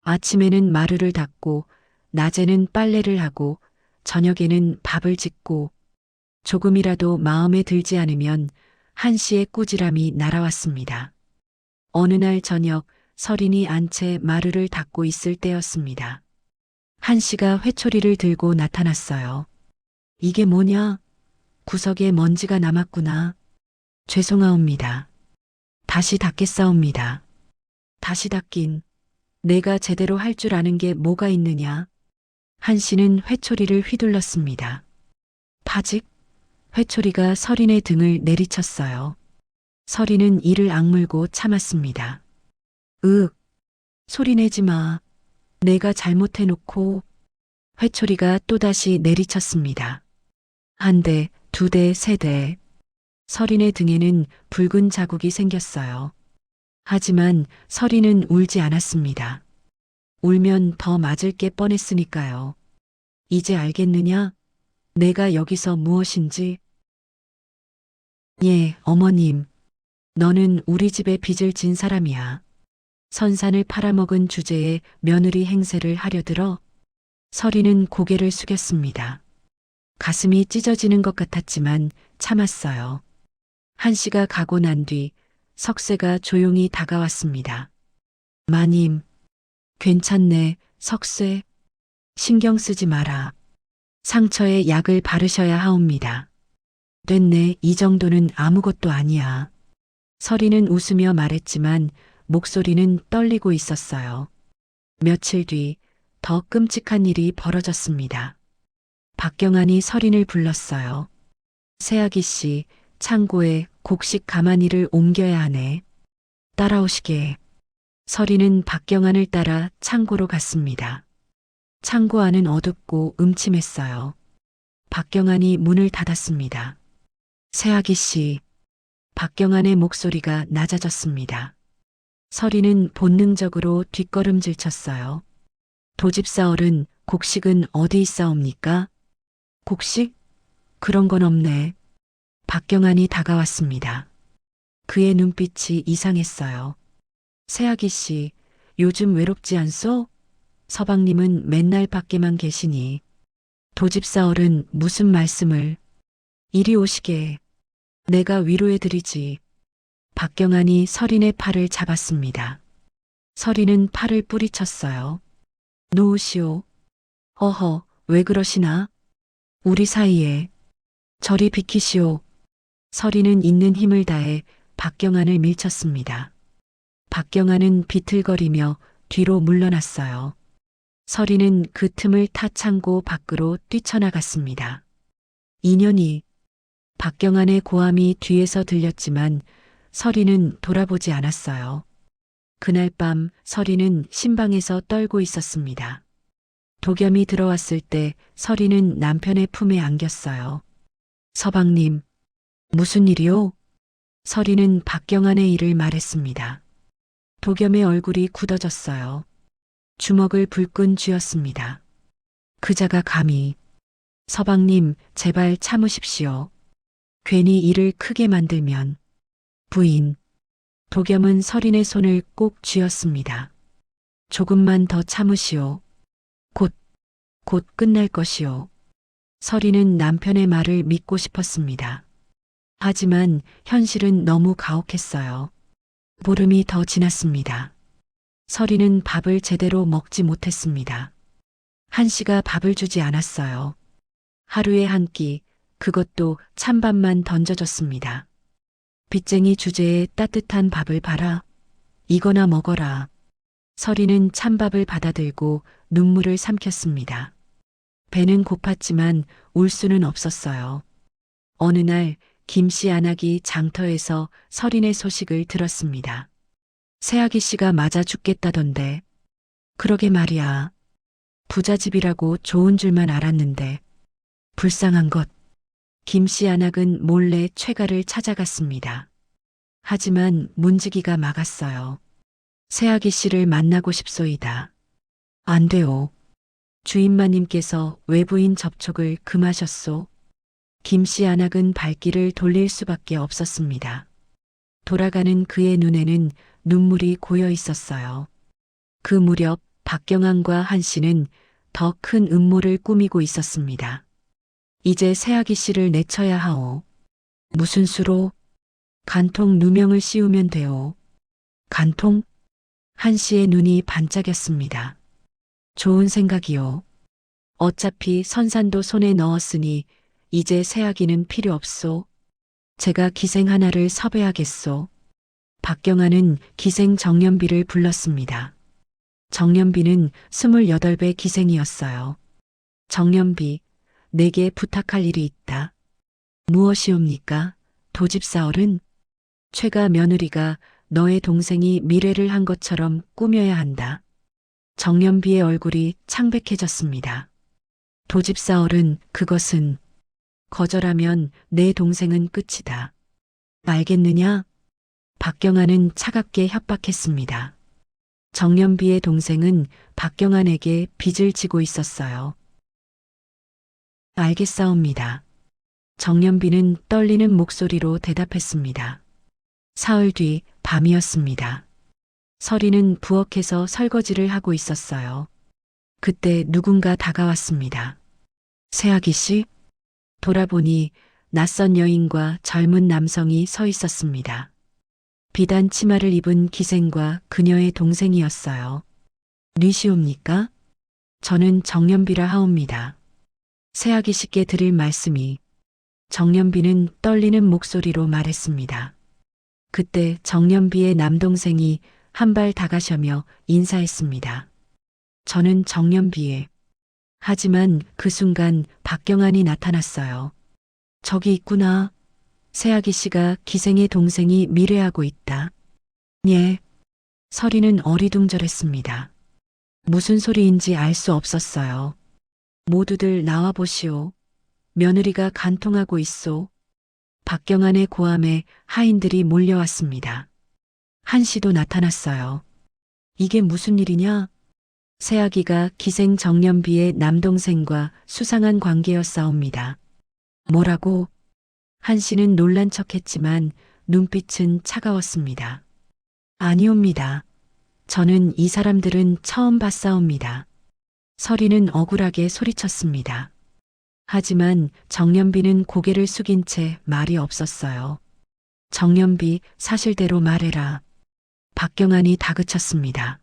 아침에는 마루를 닦고, 낮에는 빨래를 하고, 저녁에는 밥을 짓고, 조금이라도 마음에 들지 않으면 한 씨의 꾸지람이 날아왔습니다. 어느 날 저녁 설인이 안채 마루를 닦고 있을 때였습니다. 한 씨가 회초리를 들고 나타났어요. 이게 뭐냐? 구석에 먼지가 남았구나. 죄송하옵니다. 다시 닦겠사옵니다. 다시 닦긴. 내가 제대로 할 줄 아는 게 뭐가 있느냐? 한 씨는 회초리를 휘둘렀습니다. 파직? 회초리가 설인의 등을 내리쳤어요. 설인은 이를 악물고 참았습니다. 소리내지 마. 내가 잘못해놓고. 회초리가 또다시 내리쳤습니다. 한 대, 두 대, 세 대. 설인의 등에는 붉은 자국이 생겼어요. 하지만 설인은 울지 않았습니다. 울면 더 맞을 게 뻔했으니까요. 이제 알겠느냐? 내가 여기서 무엇인지. 예, 어머님. 너는 우리 집에 빚을 진 사람이야. 선산을 팔아먹은 주제에 며느리 행세를 하려 들어. 설이는 고개를 숙였습니다. 가슴이 찢어지는 것 같았지만 참았어요. 한 씨가 가고 난 뒤 석쇠가 조용히 다가왔습니다. 마님, 괜찮네, 석쇠. 신경 쓰지 마라. 상처에 약을 바르셔야 하옵니다. 됐네, 이 정도는 아무것도 아니야. 설이는 웃으며 말했지만 목소리는 떨리고 있었어요. 며칠 뒤 더 끔찍한 일이 벌어졌습니다. 박경환이 설인을 불렀어요. 새아기 씨, 창고에 곡식 가마니를 옮겨야 하네. 따라오시게. 설이는 박경환을 따라 창고로 갔습니다. 창고 안은 어둡고 음침했어요. 박경환이 문을 닫았습니다. 새아기 씨. 박경환의 목소리가 낮아졌습니다. 설이는 본능적으로 뒷걸음질 쳤어요. 도집사 어른, 곡식은 어디 있사옵니까? 곡식? 그런 건 없네. 박경환이 다가왔습니다. 그의 눈빛이 이상했어요. 새아기 씨, 요즘 외롭지 않소? 서방님은 맨날 밖에만 계시니. 도집사 어른 무슨 말씀을. 이리 오시게. 내가 위로해드리지. 박경환이 설인의 팔을 잡았습니다. 설인은 팔을 뿌리쳤어요. 놓으시오. 어허, 왜 그러시나? 우리 사이에. 저리 비키시오. 설인은 있는 힘을 다해 박경환을 밀쳤습니다. 박경환은 비틀거리며 뒤로 물러났어요. 설인은 그 틈을 타 창고 밖으로 뛰쳐나갔습니다. 인연이. 박경환의 고함이 뒤에서 들렸지만 설이는 돌아보지 않았어요. 그날 밤 설이는 신방에서 떨고 있었습니다. 도겸이 들어왔을 때 설이는 남편의 품에 안겼어요. 서방님, 무슨 일이요? 설이는 박경환의 일을 말했습니다. 도겸의 얼굴이 굳어졌어요. 주먹을 불끈 쥐었습니다. 그자가 감히. 서방님, 제발 참으십시오. 괜히 일을 크게 만들면. 부인. 도겸은 설인의 손을 꼭 쥐었습니다. 조금만 더 참으시오. 곧 끝날 것이오. 설인은 남편의 말을 믿고 싶었습니다. 하지만 현실은 너무 가혹했어요. 보름이 더 지났습니다. 설이는 밥을 제대로 먹지 못했습니다. 한씨가 밥을 주지 않았어요. 하루에 한 끼, 그것도 찬밥만 던져줬습니다. 빚쟁이 주제에 따뜻한 밥을 팔아 이거나 먹어라. 설이는 찬밥을 받아들고 눈물을 삼켰습니다. 배는 고팠지만 울 수는 없었어요. 어느 날 김씨 안악이 장터에서 설인의 소식을 들었습니다. 새아기 씨가 맞아 죽겠다던데. 그러게 말이야. 부잣집이라고 좋은 줄만 알았는데. 불쌍한 것. 김씨 안악은 몰래 최가를 찾아갔습니다. 하지만 문지기가 막았어요. 새아기 씨를 만나고 싶소이다. 안 돼요. 주인마님께서 외부인 접촉을 금하셨소. 김씨 안악은 발길을 돌릴 수밖에 없었습니다. 돌아가는 그의 눈에는 눈물이 고여 있었어요. 그 무렵 박경환과 한씨는 더 큰 음모를 꾸미고 있었습니다. 이제 새아기 씨를 내쳐야 하오. 무슨 수로? 간통 누명을 씌우면 돼요. 간통? 한씨의 눈이 반짝였습니다. 좋은 생각이요. 어차피 선산도 손에 넣었으니 이제 새아기는 필요 없소. 제가 기생 하나를 섭외하겠소. 박경환은 기생 정년비를 불렀습니다. 정년비는 28배 기생이었어요. 정년비, 내게 부탁할 일이 있다. 무엇이옵니까? 도집사얼은? 최가 며느리가 너의 동생이 미래를 한 것처럼 꾸며야 한다. 정년비의 얼굴이 창백해졌습니다. 도집사얼은 그것은 거절하면 내 동생은 끝이다. 알겠느냐? 박경환은 차갑게 협박했습니다. 정년비의 동생은 박경환에게 빚을 지고 있었어요. 알겠사옵니다. 정년비는 떨리는 목소리로 대답했습니다. 사흘 뒤 밤이었습니다. 설이는 부엌에서 설거지를 하고 있었어요. 그때 누군가 다가왔습니다. 새아기 씨? 돌아보니 낯선 여인과 젊은 남성이 서 있었습니다. 비단 치마를 입은 기생과 그녀의 동생이었어요. 뉘시옵니까? 저는 정년비라 하옵니다. 새아기 씨께 드릴 말씀이. 정년비는 떨리는 목소리로 말했습니다. 그때 정년비의 남동생이 한 발 다가서며 인사했습니다. 저는 정년비에. 하지만 그 순간 박경환이 나타났어요. 저기 있구나. 새아기 씨가 기생의 동생이 미래하고 있다. 예. 설이는 어리둥절했습니다. 무슨 소리인지 알 수 없었어요. 모두들 나와 보시오. 며느리가 간통하고 있소. 박경환의 고함에 하인들이 몰려왔습니다. 한씨도 나타났어요. 이게 무슨 일이냐? 새아기가 기생 정년비의 남동생과 수상한 관계였사옵니다. 뭐라고? 한씨는 놀란 척했지만 눈빛은 차가웠습니다. 아니옵니다. 저는 이 사람들은 처음 봤사옵니다. 설이는 억울하게 소리쳤습니다. 하지만 정년비는 고개를 숙인 채 말이 없었어요. 정년비, 사실대로 말해라. 박경환이 다그쳤습니다.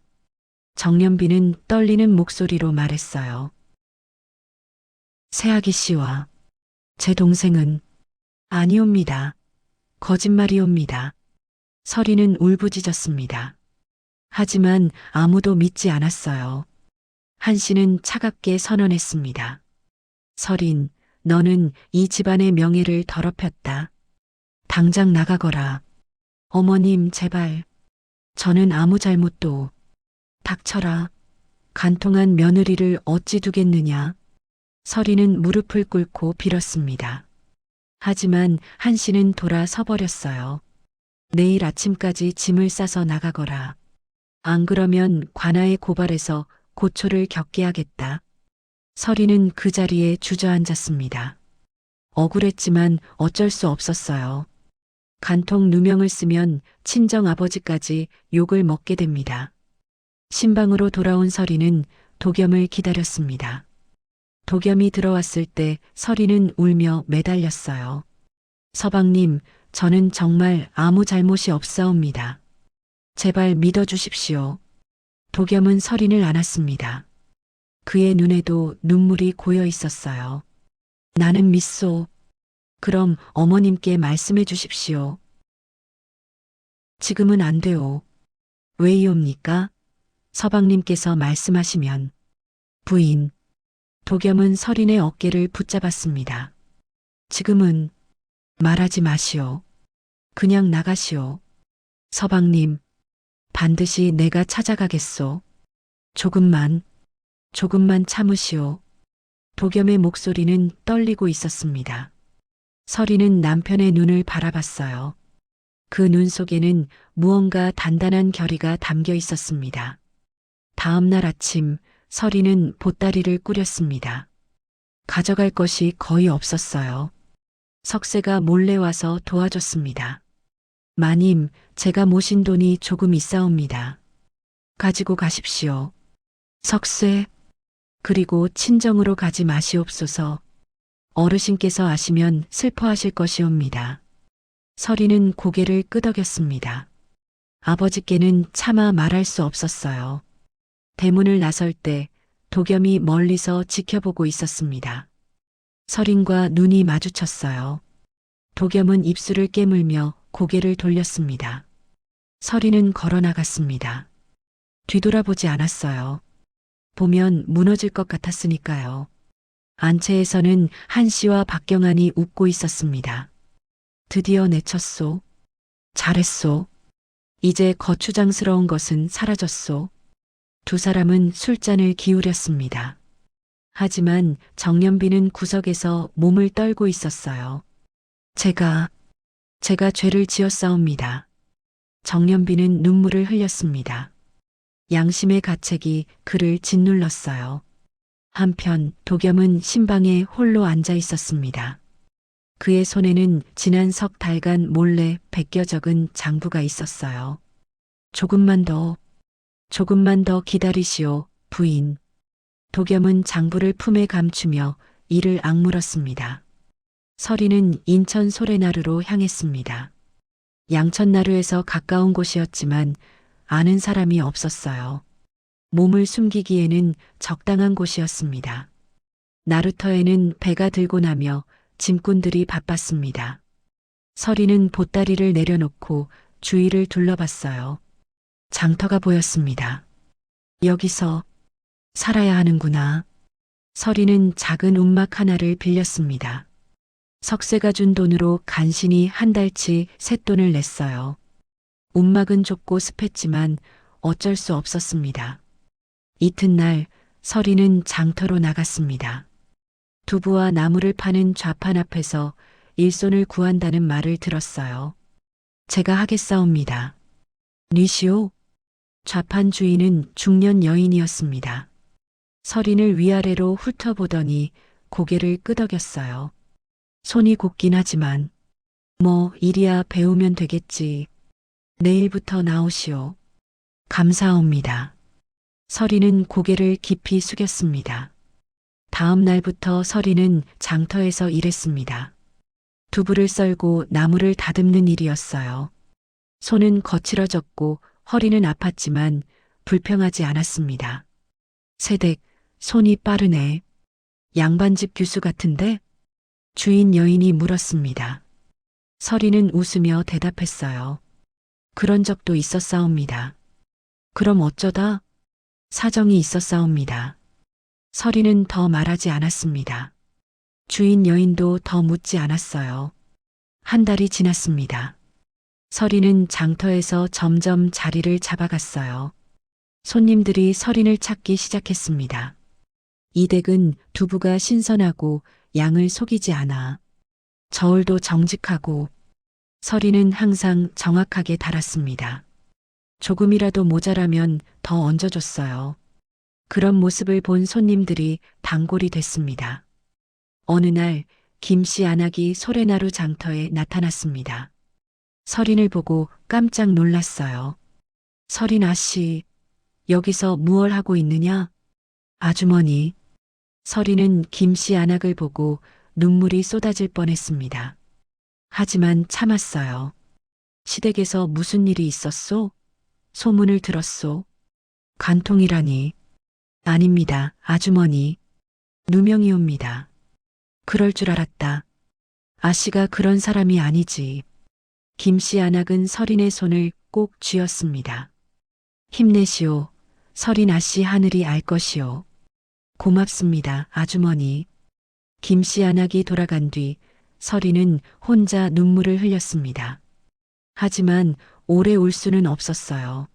정년비는 떨리는 목소리로 말했어요. 새아기 씨와 제 동생은 아니옵니다. 거짓말이옵니다. 설이는 울부짖었습니다. 하지만 아무도 믿지 않았어요. 한씨는 차갑게 선언했습니다. 설인, 너는 이 집안의 명예를 더럽혔다. 당장 나가거라. 어머님, 제발. 저는 아무 잘못도. 닥쳐라. 간통한 며느리를 어찌 두겠느냐. 설이는 무릎을 꿇고 빌었습니다. 하지만 한씨는 돌아서 버렸어요. 내일 아침까지 짐을 싸서 나가거라. 안 그러면 관아에 고발해서 고초를 겪게 하겠다. 서리는 그 자리에 주저앉았습니다. 억울했지만 어쩔 수 없었어요. 간통 누명을 쓰면 친정 아버지까지 욕을 먹게 됩니다. 신방으로 돌아온 서리는 도겸을 기다렸습니다. 도겸이 들어왔을 때 서리는 울며 매달렸어요. 서방님, 저는 정말 아무 잘못이 없사옵니다. 제발 믿어주십시오. 도겸은 서린을 안았습니다. 그의 눈에도 눈물이 고여 있었어요. 나는 믿소. 그럼 어머님께 말씀해 주십시오. 지금은 안 돼요. 왜이옵니까? 서방님께서 말씀하시면. 부인. 도겸은 서린의 어깨를 붙잡았습니다. 지금은 말하지 마시오. 그냥 나가시오. 서방님, 반드시 내가 찾아가겠소. 조금만 참으시오. 도겸의 목소리는 떨리고 있었습니다. 서리는 남편의 눈을 바라봤어요. 그 눈 속에는 무언가 단단한 결의가 담겨 있었습니다. 다음 날 아침, 서리는 보따리를 꾸렸습니다. 가져갈 것이 거의 없었어요. 석세가 몰래 와서 도와줬습니다. 마님, 제가 모신 돈이 조금 있사옵니다. 가지고 가십시오. 석세, 그리고 친정으로 가지 마시옵소서. 어르신께서 아시면 슬퍼하실 것이옵니다. 서리는 고개를 끄덕였습니다. 아버지께는 차마 말할 수 없었어요. 대문을 나설 때 도겸이 멀리서 지켜보고 있었습니다. 서린과 눈이 마주쳤어요. 도겸은 입술을 깨물며 고개를 돌렸습니다. 서리는 걸어 나갔습니다. 뒤돌아보지 않았어요. 보면 무너질 것 같았으니까요. 안채에서는 한씨와 박경환이 웃고 있었습니다. 드디어 내쳤소. 잘했소. 이제 거추장스러운 것은 사라졌소. 두 사람은 술잔을 기울였습니다. 하지만 정연비는 구석에서 몸을 떨고 있었어요. 제가 죄를 지었사옵니다. 정연비는 눈물을 흘렸습니다. 양심의 가책이 그를 짓눌렀어요. 한편 도겸은 신방에 홀로 앉아 있었습니다. 그의 손에는 지난 석 달간 몰래 베껴 적은 장부가 있었어요. 조금만 더 기다리시오, 부인. 도겸은 장부를 품에 감추며 이를 악물었습니다. 서리는 인천 소래나루로 향했습니다. 양천나루에서 가까운 곳이었지만 아는 사람이 없었어요. 몸을 숨기기에는 적당한 곳이었습니다. 나루터에는 배가 들고 나며 짐꾼들이 바빴습니다. 서리는 보따리를 내려놓고 주위를 둘러봤어요. 장터가 보였습니다. 여기서 살아야 하는구나. 서리는 작은 움막 하나를 빌렸습니다. 석세가 준 돈으로 간신히 한 달치 쇳돈을 냈어요. 움막은 좁고 습했지만 어쩔 수 없었습니다. 이튿날 서리는 장터로 나갔습니다. 두부와 나무를 파는 좌판 앞에서 일손을 구한다는 말을 들었어요. 제가 하겠사옵니다. 니시오? 좌판 주인은 중년 여인이었습니다. 서린을 위아래로 훑어보더니 고개를 끄덕였어요. 손이 곱긴 하지만 뭐 일이야 배우면 되겠지. 내일부터 나오시오. 감사옵니다. 서리는 고개를 깊이 숙였습니다. 다음 날부터 서리는 장터에서 일했습니다. 두부를 썰고 나무를 다듬는 일이었어요. 손은 거칠어졌고 허리는 아팠지만 불평하지 않았습니다. 세댁, 손이 빠르네. 양반집 규수 같은데? 주인 여인이 물었습니다. 서리는 웃으며 대답했어요. 그런 적도 있었사옵니다. 그럼 어쩌다? 사정이 있었사옵니다. 서리는 더 말하지 않았습니다. 주인 여인도 더 묻지 않았어요. 한 달이 지났습니다. 서리는 장터에서 점점 자리를 잡아갔어요. 손님들이 서린을 찾기 시작했습니다. 이 댁은 두부가 신선하고 양을 속이지 않아. 저울도 정직하고 서리는 항상 정확하게 달았습니다. 조금이라도 모자라면 더 얹어줬어요. 그런 모습을 본 손님들이 단골이 됐습니다. 어느 날 김씨 안악이 소래나루 장터에 나타났습니다. 설인을 보고 깜짝 놀랐어요. 설인 아씨, 여기서 무얼 하고 있느냐? 아주머니. 설인은 김씨 안악을 보고 눈물이 쏟아질 뻔했습니다. 하지만 참았어요. 시댁에서 무슨 일이 있었소? 소문을 들었소? 간통이라니. 아닙니다, 아주머니. 누명이옵니다. 그럴 줄 알았다. 아씨가 그런 사람이 아니지. 김씨 안악은 설인의 손을 꼭 쥐었습니다. 힘내시오. 설인 아씨 하늘이 알 것이오. 고맙습니다, 아주머니. 김씨 안악이 돌아간 뒤 설인은 혼자 눈물을 흘렸습니다. 하지만 오래 울 수는 없었어요.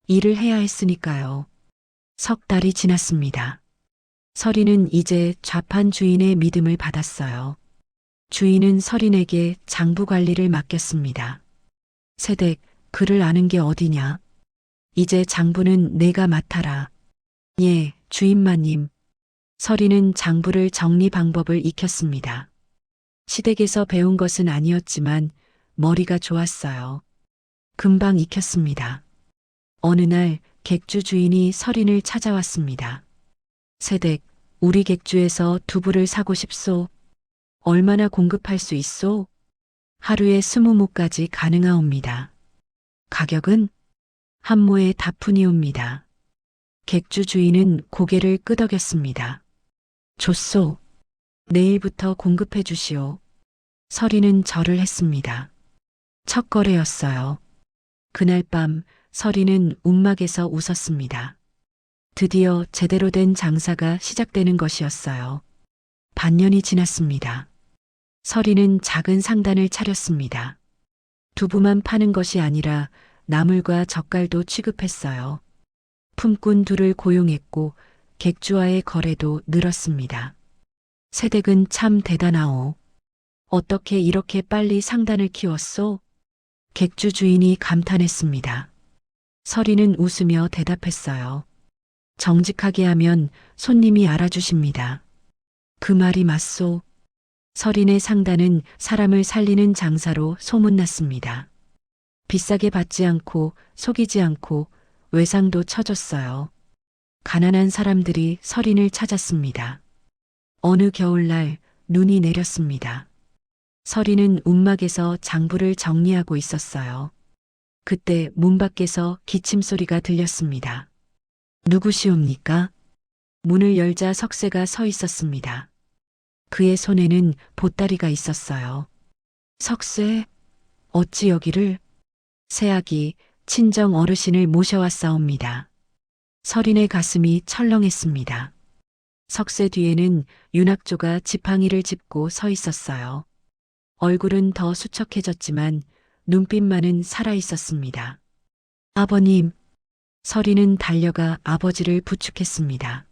일을 해야 했으니까요. 석 달이 지났습니다. 설인은 이제 좌판 주인의 믿음을 받았어요. 주인은 설인에게 장부 관리를 맡겼습니다. 세댁, 그를 아는 게 어디냐? 이제 장부는 내가 맡아라. 예, 주인마님. 설인은 장부를 정리 방법을 익혔습니다. 시댁에서 배운 것은 아니었지만 머리가 좋았어요. 금방 익혔습니다. 어느 날 객주 주인이 설인을 찾아왔습니다. 세댁, 우리 객주에서 두부를 사고 싶소. 얼마나 공급할 수 있소? 하루에 20모까지 가능하옵니다. 가격은? 한 모에 다푼이옵니다. 객주 주인은 고개를 끄덕였습니다. 좋소. 내일부터 공급해 주시오. 설인은 절을 했습니다. 첫 거래였어요. 그날 밤 설인은 움막에서 웃었습니다. 드디어 제대로 된 장사가 시작되는 것이었어요. 반년이 지났습니다. 설인은 작은 상단을 차렸습니다. 두부만 파는 것이 아니라 나물과 젓갈도 취급했어요. 품꾼 둘을 고용했고 객주와의 거래도 늘었습니다. 세댁은 참 대단하오. 어떻게 이렇게 빨리 상단을 키웠소? 객주 주인이 감탄했습니다. 설인은 웃으며 대답했어요. 정직하게 하면 손님이 알아주십니다. 그 말이 맞소. 설인의 상단은 사람을 살리는 장사로 소문났습니다. 비싸게 받지 않고 속이지 않고 외상도 쳐줬어요. 가난한 사람들이 설인을 찾았습니다. 어느 겨울날 눈이 내렸습니다. 설인은 움막에서 장부를 정리하고 있었어요. 그때 문 밖에서 기침 소리가 들렸습니다. 누구시옵니까? 문을 열자 석쇠가 서 있었습니다. 그의 손에는 보따리가 있었어요. 석쇠, 어찌 여기를? 새아기, 친정 어르신을 모셔왔사옵니다. 설인의 가슴이 철렁했습니다. 석쇠 뒤에는 윤학조가 지팡이를 짚고 서 있었어요. 얼굴은 더 수척해졌지만 눈빛만은 살아있었습니다. 아버님, 설인은 달려가 아버지를 부축했습니다.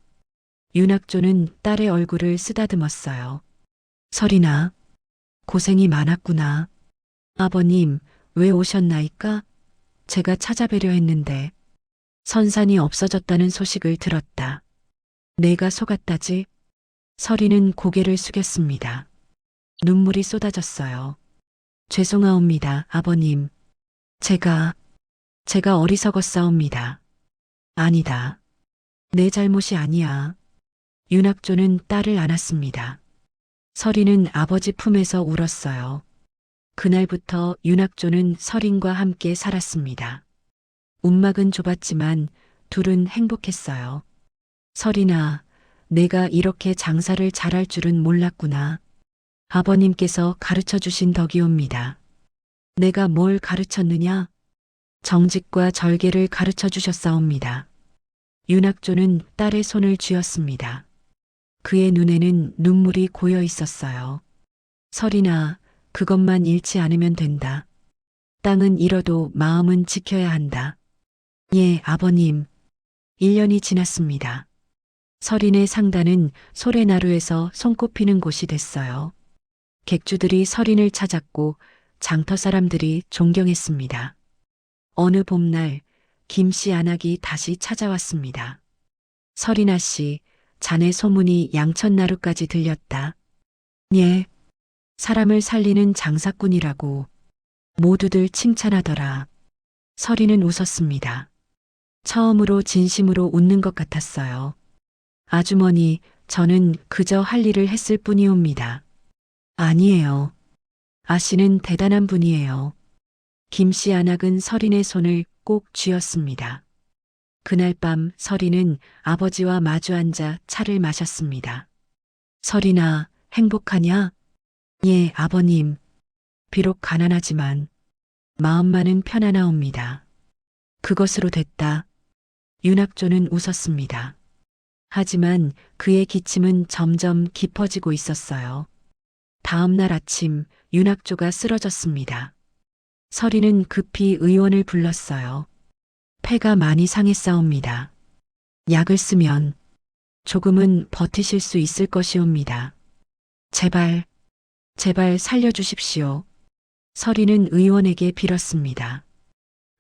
윤학조는 딸의 얼굴을 쓰다듬었어요. 설인아, 고생이 많았구나. 아버님, 왜 오셨나이까? 제가 찾아뵈려 했는데 선산이 없어졌다는 소식을 들었다. 내가 속았다지? 설인은 고개를 숙였습니다. 눈물이 쏟아졌어요. 죄송하옵니다, 아버님. 제가 어리석었사옵니다. 아니다. 내 잘못이 아니야. 윤학조는 딸을 안았습니다. 설인은 아버지 품에서 울었어요. 그날부터 윤학조는 설인과 함께 살았습니다. 움막은 좁았지만 둘은 행복했어요. 설인아, 내가 이렇게 장사를 잘할 줄은 몰랐구나. 아버님께서 가르쳐 주신 덕이옵니다. 내가 뭘 가르쳤느냐? 정직과 절개를 가르쳐 주셨사옵니다. 윤학조는 딸의 손을 쥐었습니다. 그의 눈에는 눈물이 고여 있었어요. 설인아, 그것만 잃지 않으면 된다. 땅은 잃어도 마음은 지켜야 한다. 예, 아버님. 1년이 지났습니다. 설인의 상단은 소래나루에서 손꼽히는 곳이 됐어요. 객주들이 설인을 찾았고 장터 사람들이 존경했습니다. 어느 봄날 김씨 안악이 다시 찾아왔습니다. 서리나 씨, 자네 소문이 양천나루까지 들렸다. 예, 사람을 살리는 장사꾼이라고 모두들 칭찬하더라. 서리는 웃었습니다. 처음으로 진심으로 웃는 것 같았어요. 아주머니, 저는 그저 할 일을 했을 뿐이옵니다. 아니에요. 아씨는 대단한 분이에요. 김씨 안악은 서린의 손을 꼭 쥐었습니다. 그날 밤 서린은 아버지와 마주 앉아 차를 마셨습니다. 서린아, 행복하냐? 예, 아버님. 비록 가난하지만 마음만은 편안하옵니다. 그것으로 됐다. 윤학조는 웃었습니다. 하지만 그의 기침은 점점 깊어지고 있었어요. 다음 날 아침 윤학조가 쓰러졌습니다. 서리는 급히 의원을 불렀어요. 폐가 많이 상했사옵니다. 약을 쓰면 조금은 버티실 수 있을 것이옵니다. 제발, 제발 살려주십시오. 서리는 의원에게 빌었습니다.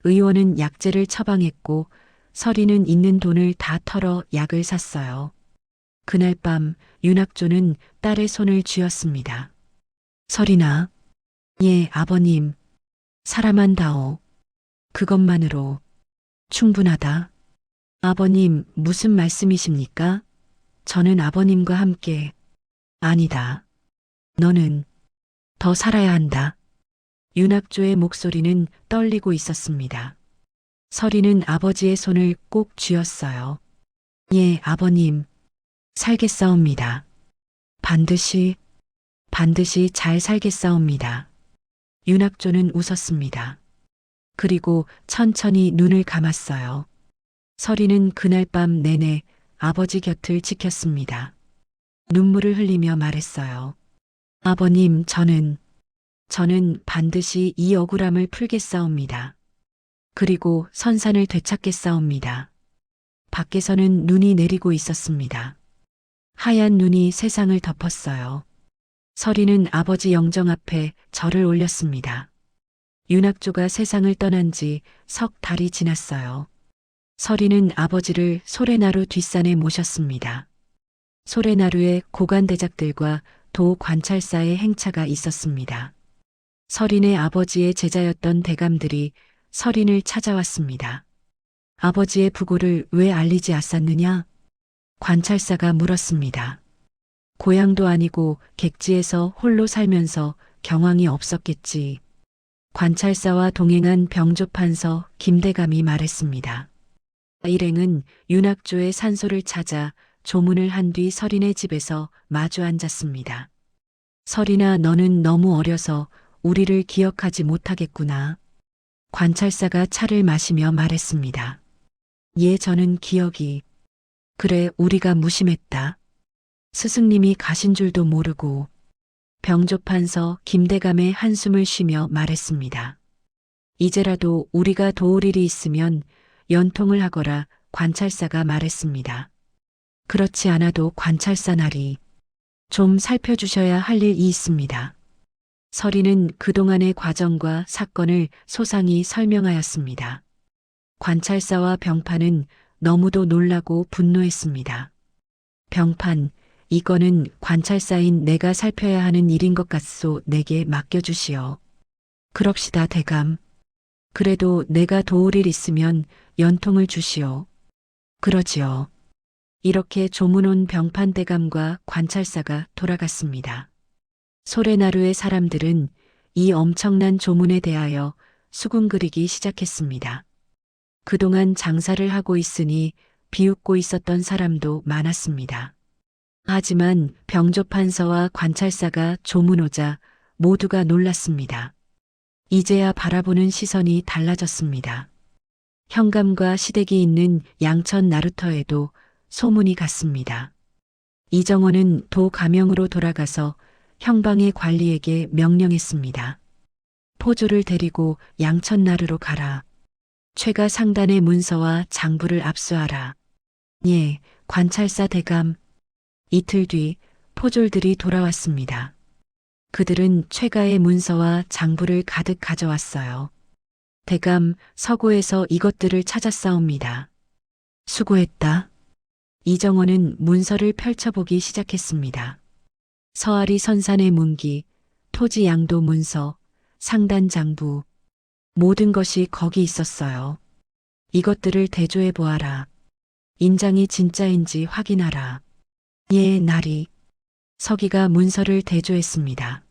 의원은 약재를 처방했고 서리는 있는 돈을 다 털어 약을 샀어요. 그날 밤 윤학조는 딸의 손을 쥐었습니다. 서리나, 예, 아버님. 사람한다오. 그것만으로 충분하다. 아버님, 무슨 말씀이십니까? 저는 아버님과 함께. 아니다. 너는 더 살아야 한다. 윤학조의 목소리는 떨리고 있었습니다. 서리는 아버지의 손을 꼭 쥐었어요. 예, 아버님. 살겠사옵니다. 반드시 잘 살겠사옵니다. 윤학조는 웃었습니다. 그리고 천천히 눈을 감았어요. 서리는 그날 밤 내내 아버지 곁을 지켰습니다. 눈물을 흘리며 말했어요. 아버님, 저는 반드시 이 억울함을 풀겠사옵니다. 그리고 선산을 되찾겠사옵니다. 밖에서는 눈이 내리고 있었습니다. 하얀 눈이 세상을 덮었어요. 서리는 아버지 영정 앞에 절을 올렸습니다. 윤학조가 세상을 떠난 지 석 달이 지났어요. 서리는 아버지를 소래나루 뒷산에 모셨습니다. 소래나루에 고관대작들과 도 관찰사의 행차가 있었습니다. 서린의 아버지의 제자였던 대감들이 서린을 찾아왔습니다. 아버지의 부고를 왜 알리지 않았느냐? 관찰사가 물었습니다. 고향도 아니고 객지에서 홀로 살면서 경황이 없었겠지. 관찰사와 동행한 병조판서 김대감이 말했습니다. 일행은 윤학조의 산소를 찾아 조문을 한 뒤 서린의 집에서 마주 앉았습니다. 서린아, 너는 너무 어려서 우리를 기억하지 못하겠구나. 관찰사가 차를 마시며 말했습니다. 예, 저는 기억이. 그래, 우리가 무심했다. 스승님이 가신 줄도 모르고. 병조판서 김대감의 한숨을 쉬며 말했습니다. 이제라도 우리가 도울 일이 있으면 연통을 하거라. 관찰사가 말했습니다. 그렇지 않아도 관찰사 나리 좀 살펴주셔야 할 일이 있습니다. 서리는 그동안의 과정과 사건을 소상히 설명하였습니다. 관찰사와 병판은 너무도 놀라고 분노했습니다. 병판, 이거는 관찰사인 내가 살펴야 하는 일인 것 같소. 내게 맡겨주시오. 그럽시다, 대감. 그래도 내가 도울 일 있으면 연통을 주시오. 그러지요. 이렇게 조문 온 병판 대감과 관찰사가 돌아갔습니다. 소래나루의 사람들은 이 엄청난 조문에 대하여 수군거리기 시작했습니다. 그동안 장사를 하고 있으니 비웃고 있었던 사람도 많았습니다. 하지만 병조판서와 관찰사가 조문 오자 모두가 놀랐습니다. 이제야 바라보는 시선이 달라졌습니다. 현감과 시댁이 있는 양천 나루터에도 소문이 갔습니다. 이정원은 도 가명으로 돌아가서 형방의 관리에게 명령했습니다. 포조를 데리고 양천 나루로 가라. 최가 상단의 문서와 장부를 압수하라. 예, 관찰사 대감. 이틀 뒤 포졸들이 돌아왔습니다. 그들은 최가의 문서와 장부를 가득 가져왔어요. 대감, 서고에서 이것들을 찾았사옵니다. 수고했다. 이정원은 문서를 펼쳐보기 시작했습니다. 서아리 선산의 문기, 토지 양도 문서, 상단 장부, 모든 것이 거기 있었어요. 이것들을 대조해 보아라. 인장이 진짜인지 확인하라. 예, 나리. 서기가 문서를 대조했습니다.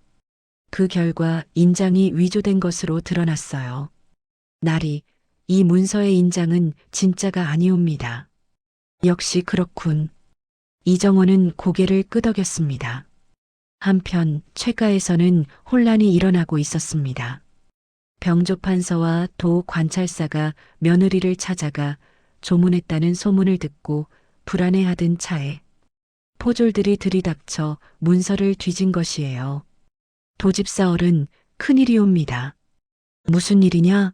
그 결과 인장이 위조된 것으로 드러났어요. 나리, 이 문서의 인장은 진짜가 아니옵니다. 역시 그렇군. 이정원은 고개를 끄덕였습니다. 한편 최가에서는 혼란이 일어나고 있었습니다. 병조판서와 도 관찰사가 며느리를 찾아가 조문했다는 소문을 듣고 불안해하던 차에 포졸들이 들이닥쳐 문서를 뒤진 것이에요. 도집사 어른, 큰일이옵니다. 무슨 일이냐?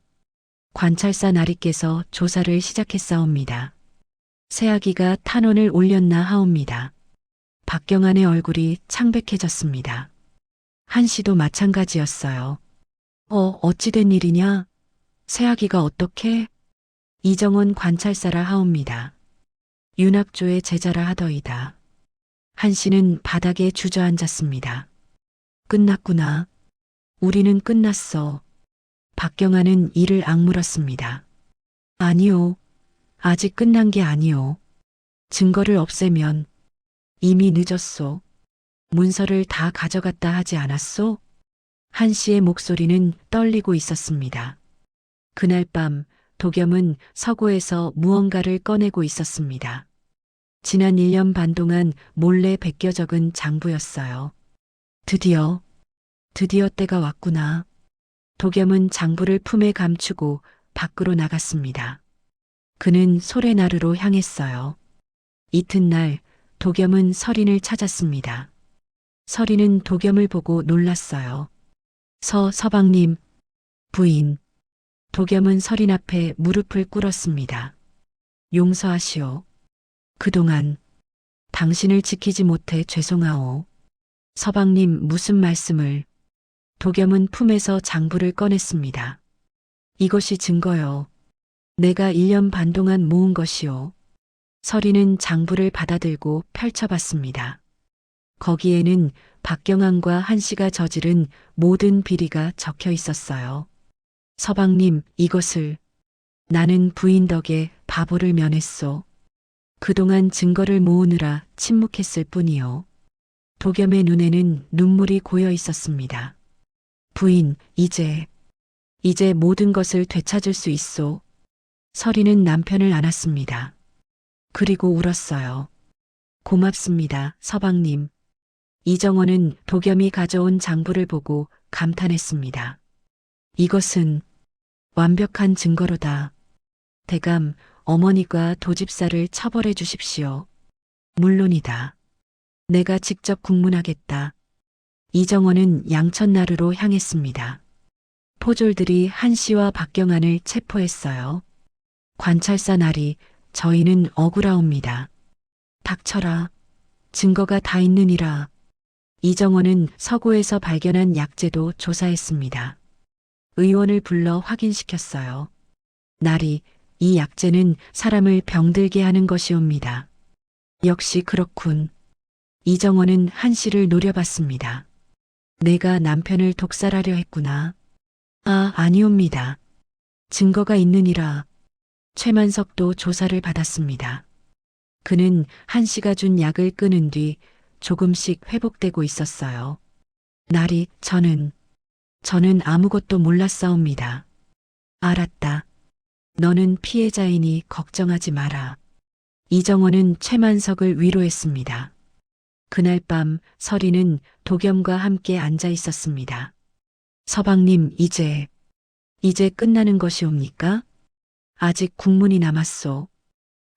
관찰사 나리께서 조사를 시작했사옵니다. 새아기가 탄원을 올렸나 하옵니다. 박경안의 얼굴이 창백해졌습니다. 한씨도 마찬가지였어요. 어찌된 일이냐? 새아기가 어떻게? 이정원 관찰사라 하옵니다. 윤학조의 제자라 하더이다. 한씨는 바닥에 주저앉았습니다. 끝났구나. 우리는 끝났어. 박경안은 이를 악물었습니다. 아니요. 아직 끝난 게 아니오. 증거를 없애면 이미 늦었소. 문서를 다 가져갔다 하지 않았소? 한 씨의 목소리는 떨리고 있었습니다. 그날 밤 도겸은 서고에서 무언가를 꺼내고 있었습니다. 지난 1년 반 동안 몰래 베껴 적은 장부였어요. 드디어 때가 왔구나. 도겸은 장부를 품에 감추고 밖으로 나갔습니다. 그는 소래나루로 향했어요. 이튿날 도겸은 서린을 찾았습니다. 서린은 도겸을 보고 놀랐어요. 서방님, 부인. 도겸은 서린 앞에 무릎을 꿇었습니다. 용서하시오. 그동안 당신을 지키지 못해 죄송하오. 서방님 무슨 말씀을. 도겸은 품에서 장부를 꺼냈습니다. 이것이 증거요. 내가 1년 반 동안 모은 것이오. 서린은 장부를 받아들고 펼쳐봤습니다. 거기에는 박경안과 한씨가 저지른 모든 비리가 적혀 있었어요. 서방님, 이것을. 나는 부인 덕에 바보를 면했소. 그동안 증거를 모으느라 침묵했을 뿐이요. 도겸의 눈에는 눈물이 고여 있었습니다. 부인, 이제 모든 것을 되찾을 수 있소. 서린은 남편을 안았습니다. 그리고 울었어요. 고맙습니다, 서방님. 이정원은 도겸이 가져온 장부를 보고 감탄했습니다. 이것은 완벽한 증거로다. 대감, 어머니가 도집사를 처벌해 주십시오. 물론이다. 내가 직접 국문하겠다. 이정원은 양천나루로 향했습니다. 포졸들이 한씨와 박경안을 체포했어요. 관찰사 나리, 저희는 억울하옵니다. 닥쳐라. 증거가 다 있느니라. 이정원은 서고에서 발견한 약재도 조사했습니다. 의원을 불러 확인시켰어요. 나리, 이 약재는 사람을 병들게 하는 것이옵니다. 역시 그렇군. 이정원은 한씨를 노려봤습니다. 내가 남편을 독살하려 했구나. 아니옵니다. 증거가 있느니라. 최만석도 조사를 받았습니다. 그는 한씨가 준 약을 끊은 뒤 조금씩 회복되고 있었어요. 나리, 저는 아무것도 몰랐사옵니다. 알았다. 너는 피해자이니 걱정하지 마라. 이정원은 최만석을 위로했습니다. 그날 밤 서린은 도겸과 함께 앉아 있었습니다. 서방님, 이제 끝나는 것이옵니까? 아직 국문이 남았소.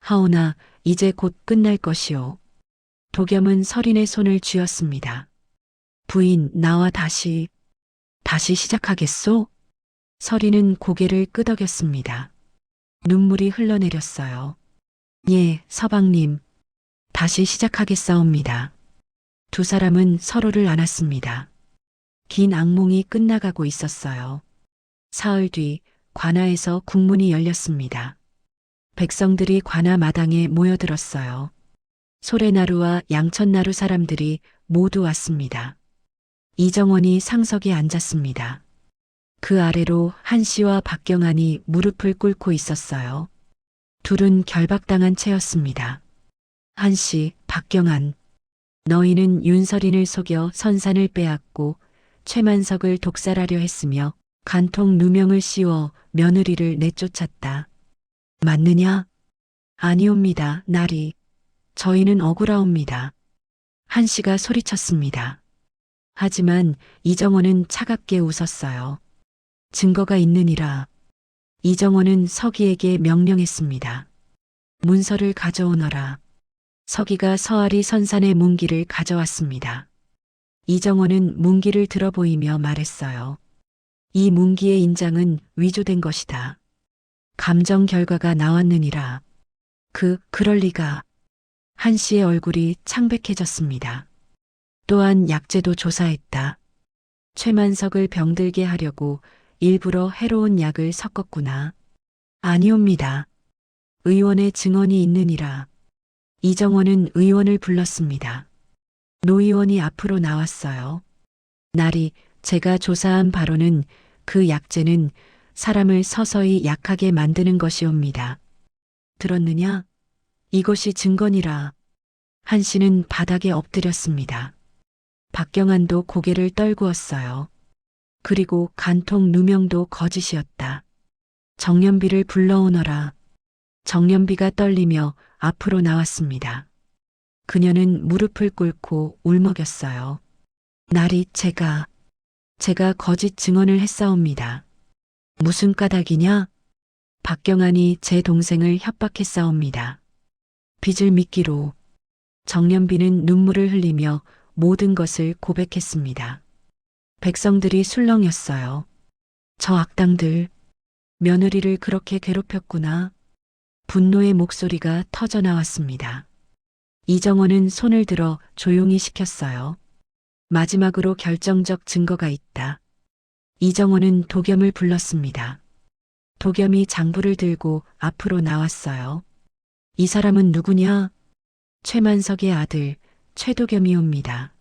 하오나 이제 곧 끝날 것이오. 도겸은 서린의 손을 쥐었습니다. 부인, 나와 다시 시작하겠소? 서린은 고개를 끄덕였습니다. 눈물이 흘러내렸어요. 예, 서방님. 다시 시작하겠사옵니다. 두 사람은 서로를 안았습니다. 긴 악몽이 끝나가고 있었어요. 사흘 뒤 관아에서 국문이 열렸습니다. 백성들이 관아 마당에 모여들었어요. 소래나루와 양천나루 사람들이 모두 왔습니다. 이정원이 상석에 앉았습니다. 그 아래로 한씨와 박경환이 무릎을 꿇고 있었어요. 둘은 결박당한 채였습니다. 한씨, 박경환, 너희는 윤서린을 속여 선산을 빼앗고 최만석을 독살하려 했으며 간통 누명을 씌워 며느리를 내쫓았다. 맞느냐? 아니옵니다, 나리. 저희는 억울하옵니다. 한씨가 소리쳤습니다. 하지만 이정원은 차갑게 웃었어요. 증거가 있느니라. 이정원은 서기에게 명령했습니다. 문서를 가져오너라. 서기가 서아리 선산의 문기를 가져왔습니다. 이정원은 문기를 들어보이며 말했어요. 이 문기의 인장은 위조된 것이다. 감정 결과가 나왔느니라. 그럴 리가. 한씨의 얼굴이 창백해졌습니다. 또한 약재도 조사했다. 최만석을 병들게 하려고 일부러 해로운 약을 섞었구나. 아니옵니다. 의원의 증언이 있느니라. 이정원은 의원을 불렀습니다. 노 의원이 앞으로 나왔어요. 날이 제가 조사한 바로는 그 약재는 사람을 서서히 약하게 만드는 것이옵니다. 들었느냐? 이것이 증거니라. 한씨는 바닥에 엎드렸습니다. 박경환도 고개를 떨구었어요. 그리고 간통 누명도 거짓이었다. 정연비를 불러오너라. 정연비가 떨리며 앞으로 나왔습니다. 그녀는 무릎을 꿇고 울먹였어요. 날이 제가 거짓 증언을 했사옵니다. 무슨 까닭이냐? 박경환이 제 동생을 협박했사옵니다. 빚을 미끼로. 정연비는 눈물을 흘리며 모든 것을 고백했습니다. 백성들이 술렁였어요. 저 악당들, 며느리를 그렇게 괴롭혔구나. 분노의 목소리가 터져 나왔습니다. 이정원은 손을 들어 조용히 시켰어요. 마지막으로 결정적 증거가 있다. 이정원은 도겸을 불렀습니다. 도겸이 장부를 들고 앞으로 나왔어요. 이 사람은 누구냐? 최만석의 아들 최도겸이옵니다.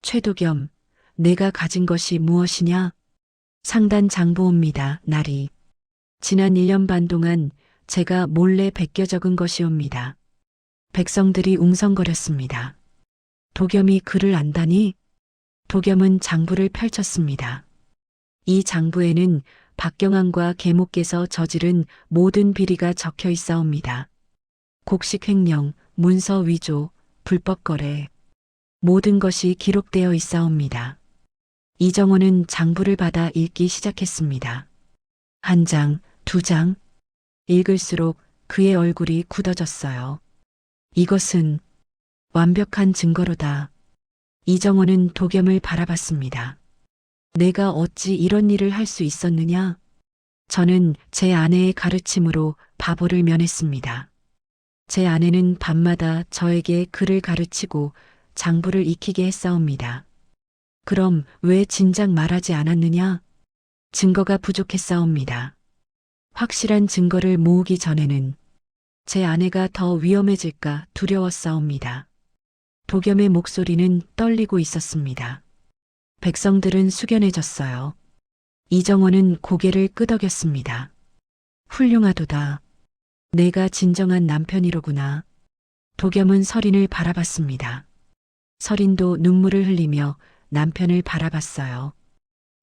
최도겸, 내가 가진 것이 무엇이냐? 상단 장부옵니다, 나리. 지난 1년 반 동안 제가 몰래 베껴 적은 것이옵니다. 백성들이 웅성거렸습니다. 도겸이 글을 안다니? 도겸은 장부를 펼쳤습니다. 이 장부에는 박경환과 계목께서 저지른 모든 비리가 적혀 있사옵니다. 곡식 횡령, 문서 위조, 불법 거래, 모든 것이 기록되어 있사옵니다. 이정원은 장부를 받아 읽기 시작했습니다. 한 장, 두 장, 읽을수록 그의 얼굴이 굳어졌어요. 이것은 완벽한 증거로다. 이정원은 도겸을 바라봤습니다. 내가 어찌 이런 일을 할 수 있었느냐? 저는 제 아내의 가르침으로 바보를 면했습니다. 제 아내는 밤마다 저에게 글을 가르치고 장부를 익히게 했사옵니다. 그럼 왜 진작 말하지 않았느냐? 증거가 부족했사옵니다. 확실한 증거를 모으기 전에는 제 아내가 더 위험해질까 두려웠사옵니다. 도겸의 목소리는 떨리고 있었습니다. 백성들은 숙연해졌어요. 이정원은 고개를 끄덕였습니다. 훌륭하도다. 내가 진정한 남편이로구나. 도겸은 서린을 바라봤습니다. 서린도 눈물을 흘리며 남편을 바라봤어요.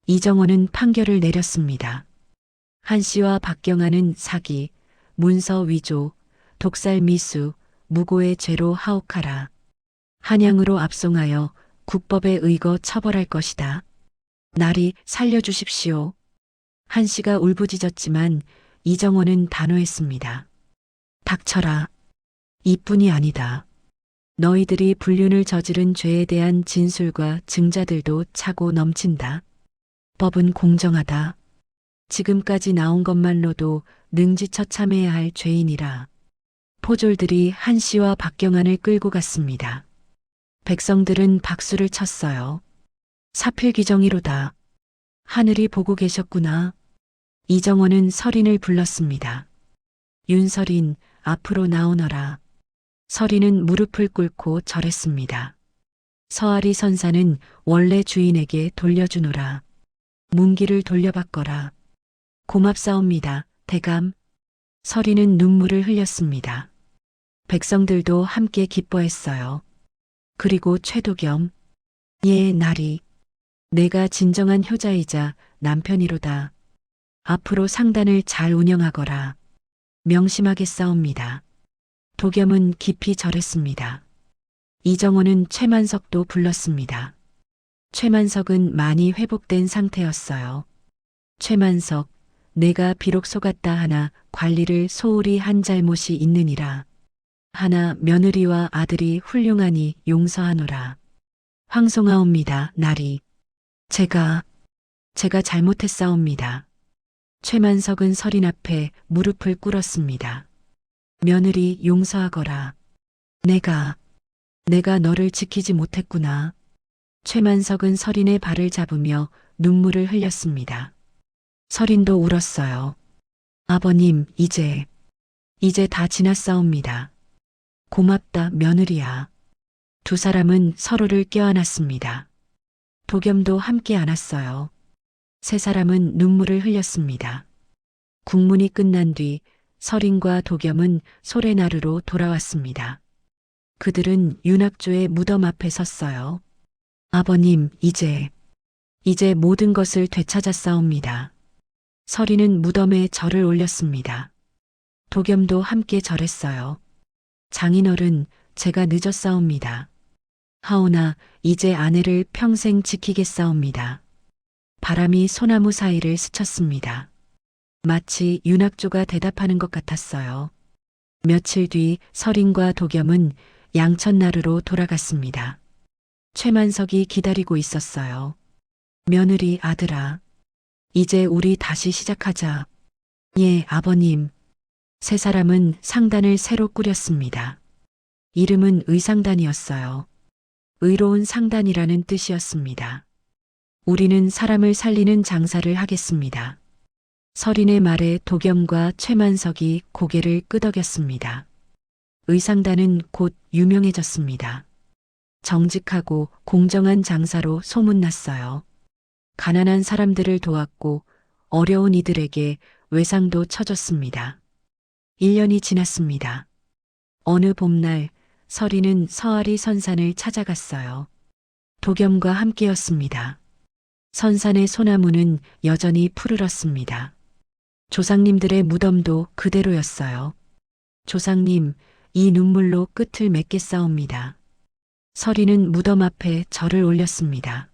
이정원은 판결을 내렸습니다. 한씨와 박경환은 사기, 문서 위조, 독살 미수, 무고의 죄로 하옥하라. 한양으로 압송하여 국법에 의거 처벌할 것이다. 날이 살려주십시오. 한씨가 울부짖었지만 이정원은 단호했습니다. 닥쳐라. 이뿐이 아니다. 너희들이 불륜을 저지른 죄에 대한 진술과 증자들도 차고 넘친다. 법은 공정하다. 지금까지 나온 것만로도 능지처참해야 할 죄인이라. 포졸들이 한씨와 박경환을 끌고 갔습니다. 백성들은 박수를 쳤어요. 사필귀정이로다. 하늘이 보고 계셨구나. 이정원은 서린을 불렀습니다. 윤서린, 앞으로 나오너라. 서리는 무릎을 꿇고 절했습니다. 서아리 선사는 원래 주인에게 돌려주노라. 문기를 돌려받거라. 고맙사옵니다, 대감. 서리는 눈물을 흘렸습니다. 백성들도 함께 기뻐했어요. 그리고 최도겸, 예, 나리. 내가 진정한 효자이자 남편이로다. 앞으로 상단을 잘 운영하거라. 명심하겠사옵니다. 도겸은 깊이 절했습니다. 이정호는 최만석도 불렀습니다. 최만석은 많이 회복된 상태였어요. 최만석, 내가 비록 속았다 하나 관리를 소홀히 한 잘못이 있느니라. 하나 며느리와 아들이 훌륭하니 용서하노라. 황송하옵니다, 나리. 제가 잘못했사옵니다. 최만석은 서린 앞에 무릎을 꿇었습니다. 며느리 용서하거라. 내가 너를 지키지 못했구나. 최만석은 서린의 발을 잡으며 눈물을 흘렸습니다. 서린도 울었어요. 아버님, 이제 다 지났사옵니다. 고맙다, 며느리야. 두 사람은 서로를 껴안았습니다. 도겸도 함께 안았어요. 세 사람은 눈물을 흘렸습니다. 국문이 끝난 뒤 서린과 도겸은 소래나루로 돌아왔습니다. 그들은 윤학조의 무덤 앞에 섰어요. 아버님, 이제 모든 것을 되찾았사옵니다. 서린은 무덤에 절을 올렸습니다. 도겸도 함께 절했어요. 장인어른, 제가 늦었사옵니다. 하오나 이제 아내를 평생 지키겠사옵니다. 바람이 소나무 사이를 스쳤습니다. 마치 윤학조가 대답하는 것 같았어요. 며칠 뒤 서린과 도겸은 양천나루로 돌아갔습니다. 최만석이 기다리고 있었어요. 며느리, 아들아. 이제 우리 다시 시작하자. 예, 아버님. 세 사람은 상단을 새로 꾸렸습니다. 이름은 의상단이었어요. 의로운 상단이라는 뜻이었습니다. 우리는 사람을 살리는 장사를 하겠습니다. 서린의 말에 도겸과 최만석이 고개를 끄덕였습니다. 의상단은 곧 유명해졌습니다. 정직하고 공정한 장사로 소문났어요. 가난한 사람들을 도왔고 어려운 이들에게 외상도 쳐줬습니다. 1년이 지났습니다. 어느 봄날 서린은 서아리 선산을 찾아갔어요. 도겸과 함께였습니다. 선산의 소나무는 여전히 푸르렀습니다. 조상님들의 무덤도 그대로였어요. 조상님, 이 눈물로 끝을 맺겠사옵니다. 서린은 무덤 앞에 절을 올렸습니다.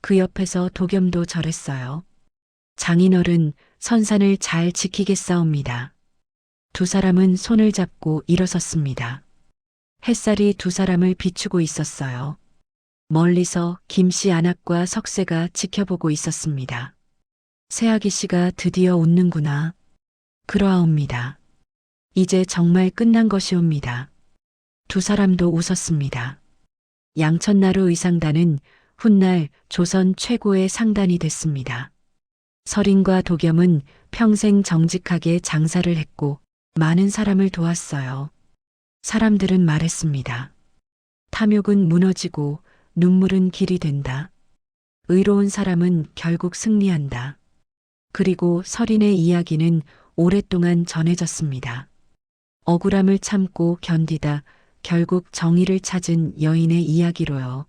그 옆에서 도겸도 절했어요. 장인어른, 선산을 잘 지키겠사옵니다. 두 사람은 손을 잡고 일어섰습니다. 햇살이 두 사람을 비추고 있었어요. 멀리서 김씨 안악과 석쇠가 지켜보고 있었습니다. 새아기 씨가 드디어 웃는구나. 그러하옵니다. 이제 정말 끝난 것이옵니다. 두 사람도 웃었습니다. 양천나루 의상단은 훗날 조선 최고의 상단이 됐습니다. 서린과 도겸은 평생 정직하게 장사를 했고 많은 사람을 도왔어요. 사람들은 말했습니다. 탐욕은 무너지고 눈물은 길이 된다. 의로운 사람은 결국 승리한다. 그리고 서린의 이야기는 오랫동안 전해졌습니다. 억울함을 참고 견디다 결국 정의를 찾은 여인의 이야기로요.